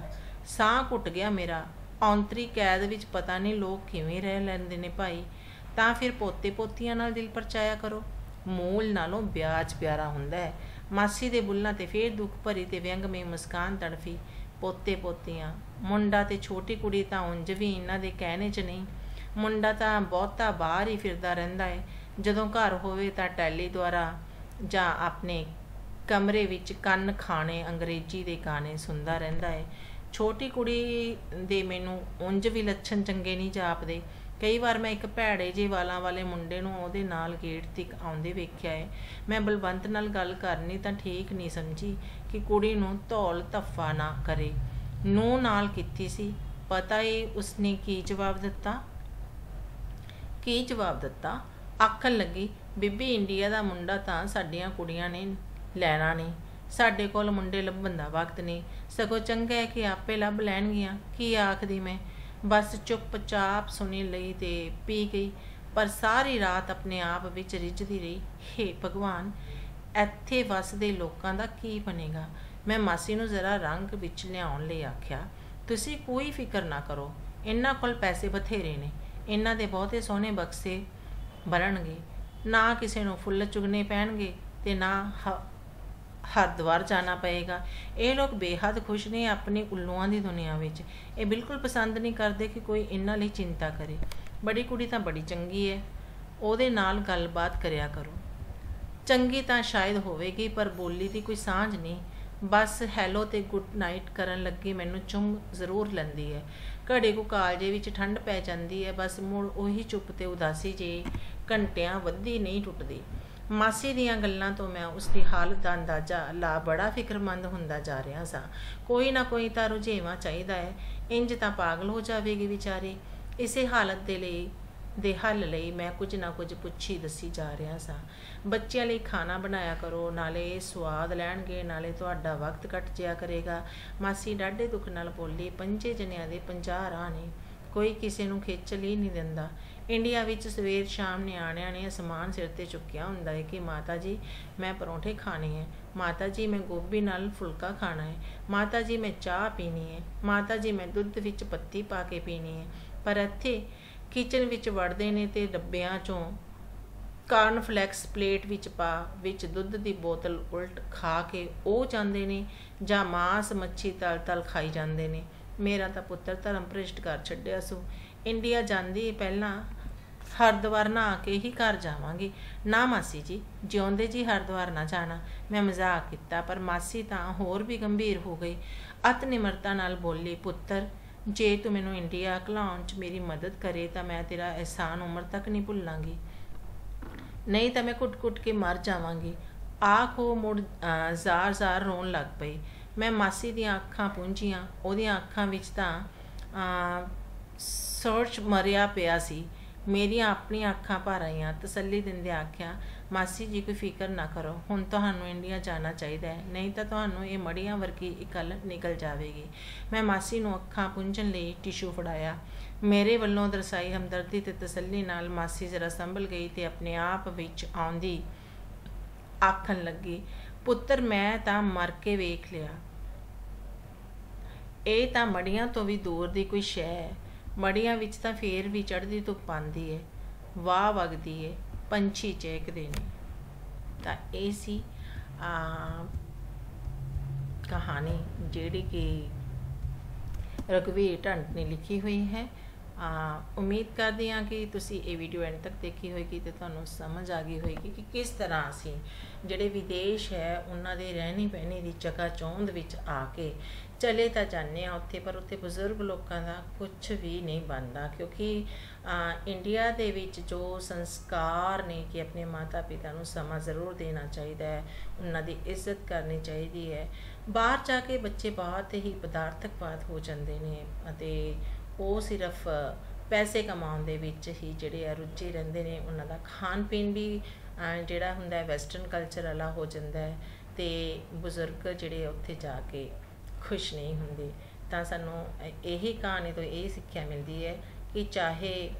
साह घुट गया मेरा। औंतरी कैद विच पता नहीं लोग किवें रह लैंदे ने भाई। तां फिर पोते पोतियां नाल दिल परचाया करो, मूल नालों ब्याज प्यारा हुंदा है। मासी दे बुल्लां ते फिर दुख भरी ते व्यंगमई मुस्कान तड़फी। पोते पोतियां, मुंडा ते छोटी कुड़ी तां उंज भी इन्हां दे कहने च नहीं। मुंडा तां बहुता बाहर ही फिरदा रहिंदा है, जदों घर होवे तां टैली द्वारा जां अपने कमरे विच कन्न खाने अंग्रेजी दे गाने सुनदा रहिंदा है। छोटी कुड़ी दे मैनू उंज भी लक्षण चंगे नहीं जापदे। कई बार मैं एक भैड़े जे वालां वाले मुंडे नूं ਉਹਦੇ नाल गेट तक आउंदे वेख्या है। मैं बलवंत नाल गल करनी तां ठीक नहीं समझी कि कुड़ी नूं धौल धफ्फा ना करे। ਨੂੰਹ नाल कीती सी, पता ही उसने की जवाब दिता। आखण लगी, बीबी इंडिया दा मुंडा तां साडियां कुड़ियां ने लैना नहीं, साडे कोल मुंडे लभण दा वक्त नहीं, सगों चंगा है कि आपे लभ लैणगियां। की आखदी मैं बस चुपचाप सुनी लई ते पी गई, पर सारी रात अपने आप विच रिझदी रही। हे भगवान, ਇੱਥੇ ਵਸਦੇ ਲੋਕਾਂ ਦਾ ਕੀ ਬਣੇਗਾ। मैं मासी नूं जरा रंग विच लियाउण लई आख्या, तुसीं कोई फिकर ना करो, इन्हां कोल पैसे बथेरे ने, इन्हां दे बहुते सोहणे बक्से भरनगे, ना किसी नूं फुੱਲ चुगने पैणगे ते ना हरिद्वार जाना पएगा। ये लोग बेहद खुश ने अपनी उल्लूआं दी दुनिया विच। ये बिल्कुल पसंद नहीं करते कि कोई इन्हां लई चिंता करे। बड़ी कुड़ी तां बड़ी चंगी है, ਉਹਦੇ नाल गलबात करिया करो। चंगी तां शायद होवेगी, पर बोली दी कोई सांझ नहीं। बस हैलो ते गुड नाइट करन लगी मैनू चुम जरूर लैंदी है। घड़े को कालजे विच ठंड पै जाती है। बस मुड़ उही चुप ते उदासी जे घंटियां वधी नहीं टुटदी। मासी दीयां गल्लां तो मैं उसकी हालत दा अंदाजा ला बड़ा फिक्रमंद हुंदा जा रहा सा। कोई ना कोई तां रुझेवां चाहीदा है, इंज तां पागल हो जावेगी विचारी। इसे हालत दे हल लई मैं कुछ ना कुछ पुछी दसी जा रहा सा। बच्चों लिए खाना बनाया करो, नाले स्वाद लैणगे, नाले तुहाडा वक्त कट जाया करेगा। मासी डाढे दुख नाल बोली, 5 जनियां दे 50 राह ने, कोई किसी नूं खिचल ही नहीं दिंदा। इंडिया विच सवेर शाम निआणिਆਂ ने समान सिर ते चुक्या हुंदा है कि माता जी मैं परौंठे खाने हैं, माता जी मैं गोभी नाल फुलका खाना है, माता जी मैं चाह पीनी है, माता जी मैं दुੱਧ विच पत्ती पा के पीनी है। पर इत्थे किचन विच वड़दे ने ते डब्बियां चों ਕਾਰਨਫਲੈਕਸ ਪਲੇਟ ਵਿੱਚ ਪਾ ਵਿੱਚ ਦੁੱਧ ਦੀ ਬੋਤਲ ਉਲਟ ਖਾ ਕੇ ਉਹ ਜਾਂਦੇ ਨੇ, ਜਾਂ ਮਾਸ ਮੱਛੀ ਤਲ ਖਾਈ ਜਾਂਦੇ ਨੇ। ਮੇਰਾ ਤਾਂ ਪੁੱਤਰ ਧਰਮ ਭ੍ਰਿਸ਼ਟ ਕਰ ਛੱਡਿਆ ਸੋ। ਇੰਡੀਆ ਜਾਂਦੀ ਪਹਿਲਾਂ हरिद्वार नहा के ही घर जावांगी। ना मासी जी, जिउंदे जी हरिद्वार ना जाना। मैं मजाक किया, पर मासी तां होर भी गंभीर हो गई। अत निमरता नाल बोली, पुत्तर जे तू मैनू इंडिया घलाउण च मेरी मदद करे तो मैं तेरा एहसान उम्र तक नहीं भुलांगी, नहीं तो मैं घुट घुट के मर जावांगी। आख वो मुड़ जार जार रोन लग पई। मैं मासी दियां अखां पूंझियां, ਉਹਦੀਆਂ ਅੱਖਾਂ ਵਿੱਚ ਤਾਂ ਸਰਚ मरिया पिया सी। मेरिया अपनियां अखां भर आईयां। तसल्ली दिंदे आख्या, मासी जी कोई फिक्र ना करो, हुण तुहानूं इंडिया जाना चाहिए, नहीं तो तुहानूं ये मड़ियां वर्गी एक गल निकल जाएगी। मैं मासी नूं अखां पुंझण लई टिशू फड़ाया। मेरे वल्लों दरसाई हमदर्दी ते तसल्ली नाल मासी जरा संभल गई ते अपने आप विच आउंदी आखण लगी, पुत्तर मैं तां मर के वेख लिया। ਇਹ ਤਾਂ ਮੜੀਆਂ ਤੋਂ ਵੀ ਦੂਰ ਦੀ ਕੋਈ ਸ਼ੈ ਹੈ। ਮੜੀਆਂ ਵਿੱਚ ਤਾਂ ਫੇਰ ਵੀ ਚੜ੍ਹਦੀ ਧੁੱਪ ਆਉਂਦੀ ਹੈ, ਵਾਹ ਵਗਦੀ ਹੈ, ਪੰਛੀ ਚਹਿਕਦੇ ਨੇ। ਤਾਂ ਇਹ ਸੀ ਕਹਾਣੀ ਜਿਹੜੀ ਕਿ ਰਘੁਵੀਰ ਢੰਡ ਨੇ ਲਿਖੀ ਹੋਈ ਹੈ। ਉਮੀਦ ਕਰਦੀ ਹਾਂ ਕਿ ਤੁਸੀਂ ਇਹ ਵੀਡੀਓ ਐਂਡ ਤੱਕ ਦੇਖੀ ਹੋਏਗੀ ਅਤੇ ਤੁਹਾਨੂੰ ਸਮਝ ਆ ਗਈ ਹੋਏਗੀ ਕਿ ਕਿਸ ਤਰ੍ਹਾਂ ਅਸੀਂ ਜਿਹੜੇ ਵਿਦੇਸ਼ ਹੈ ਉਹਨਾਂ ਦੇ ਰਹਿਣੀ ਬਹਿਣੀ ਦੀ ਚਕਾਚੌਂਧ ਵਿੱਚ ਆ ਕੇ ਚਲੇ ਤਾਂ ਜਾਂਦੇ ਹਾਂ ਉੱਥੇ, ਪਰ ਉੱਥੇ ਬਜ਼ੁਰਗ ਲੋਕਾਂ ਦਾ ਕੁਛ ਵੀ ਨਹੀਂ ਬਣਦਾ, ਕਿਉਂਕਿ ਇੰਡੀਆ ਦੇ ਵਿੱਚ ਜੋ ਸੰਸਕਾਰ ਨੇ ਕਿ ਆਪਣੇ ਮਾਤਾ ਪਿਤਾ ਨੂੰ ਸਮਾਂ ਜ਼ਰੂਰ ਦੇਣਾ ਚਾਹੀਦਾ ਹੈ, ਉਹਨਾਂ ਦੀ ਇੱਜ਼ਤ ਕਰਨੀ ਚਾਹੀਦੀ ਹੈ। ਬਾਹਰ ਜਾ ਕੇ ਬੱਚੇ ਬਹੁਤ ਹੀ ਪਦਾਰਥਕਵਾਦ ਹੋ ਜਾਂਦੇ ਨੇ ਅਤੇ ਉਹ ਸਿਰਫ ਪੈਸੇ ਕਮਾਉਣ ਦੇ ਵਿੱਚ ਹੀ ਜਿਹੜੇ ਆ ਰੁੱਝੇ ਰਹਿੰਦੇ ਨੇ। ਉਹਨਾਂ ਦਾ ਖਾਣ ਪੀਣ ਵੀ ਜਿਹੜਾ ਹੁੰਦਾ ਵੈਸਟਰਨ ਕਲਚਰ ਵਾਲਾ ਹੋ ਜਾਂਦਾ ਹੈ ਅਤੇ ਬਜ਼ੁਰਗ ਜਿਹੜੇ ਉੱਥੇ ਜਾ ਕੇ ਖੁਸ਼ ਨਹੀਂ ਹੁੰਦੇ। ਤਾਂ ਸਾਨੂੰ ਇਹੀ ਕਹਾਣੀ ਤੋਂ ਇਹ ਸਿੱਖਿਆ ਮਿਲਦੀ ਹੈ ਕਿ ਚਾਹੇ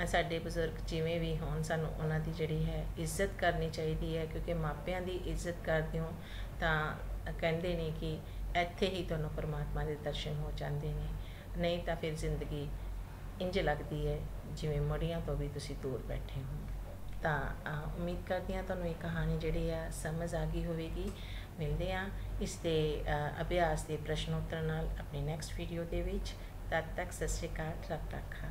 ਸਾਡੇ ਬਜ਼ੁਰਗ ਜਿਵੇਂ ਵੀ ਹੋਣ, ਸਾਨੂੰ ਉਹਨਾਂ ਦੀ ਜਿਹੜੀ ਹੈ ਇੱਜ਼ਤ ਕਰਨੀ ਚਾਹੀਦੀ ਹੈ, ਕਿਉਂਕਿ ਮਾਪਿਆਂ ਦੀ ਇੱਜ਼ਤ ਕਰਦੇ ਹੋ ਤਾਂ ਕਹਿੰਦੇ ਨੇ ਕਿ ਇੱਥੇ ਹੀ ਤੁਹਾਨੂੰ ਪਰਮਾਤਮਾ ਦੇ ਦਰਸ਼ਨ ਹੋ ਜਾਂਦੇ ਨੇ, ਨਹੀਂ ਤਾਂ ਫਿਰ ਜ਼ਿੰਦਗੀ ਇੰਝ ਲੱਗਦੀ ਹੈ ਜਿਵੇਂ ਮੜੀਆਂ ਤੋਂ ਵੀ ਤੁਸੀਂ ਦੂਰ ਬੈਠੇ ਹੋ। ਤਾਂ ਉਮੀਦ ਕਰਦੀ ਹਾਂ ਤੁਹਾਨੂੰ ਇਹ ਕਹਾਣੀ ਜਿਹੜੀ ਆ ਸਮਝ ਆ ਗਈ ਹੋਵੇਗੀ। ਮਿਲਦੇ ਹਾਂ ਇਸ ਦੇ ਅਭਿਆਸ ਦੇ ਪ੍ਰਸ਼ਨ ਉੱਤਰ ਨਾਲ ਆਪਣੀ ਨੈਕਸਟ ਵੀਡੀਓ ਦੇ ਵਿੱਚ। ਤਦ ਤੱਕ ਸਤਿ ਸ਼੍ਰੀ ਅਕਾਲ, ਰੱਬ ਰਾਖਾ।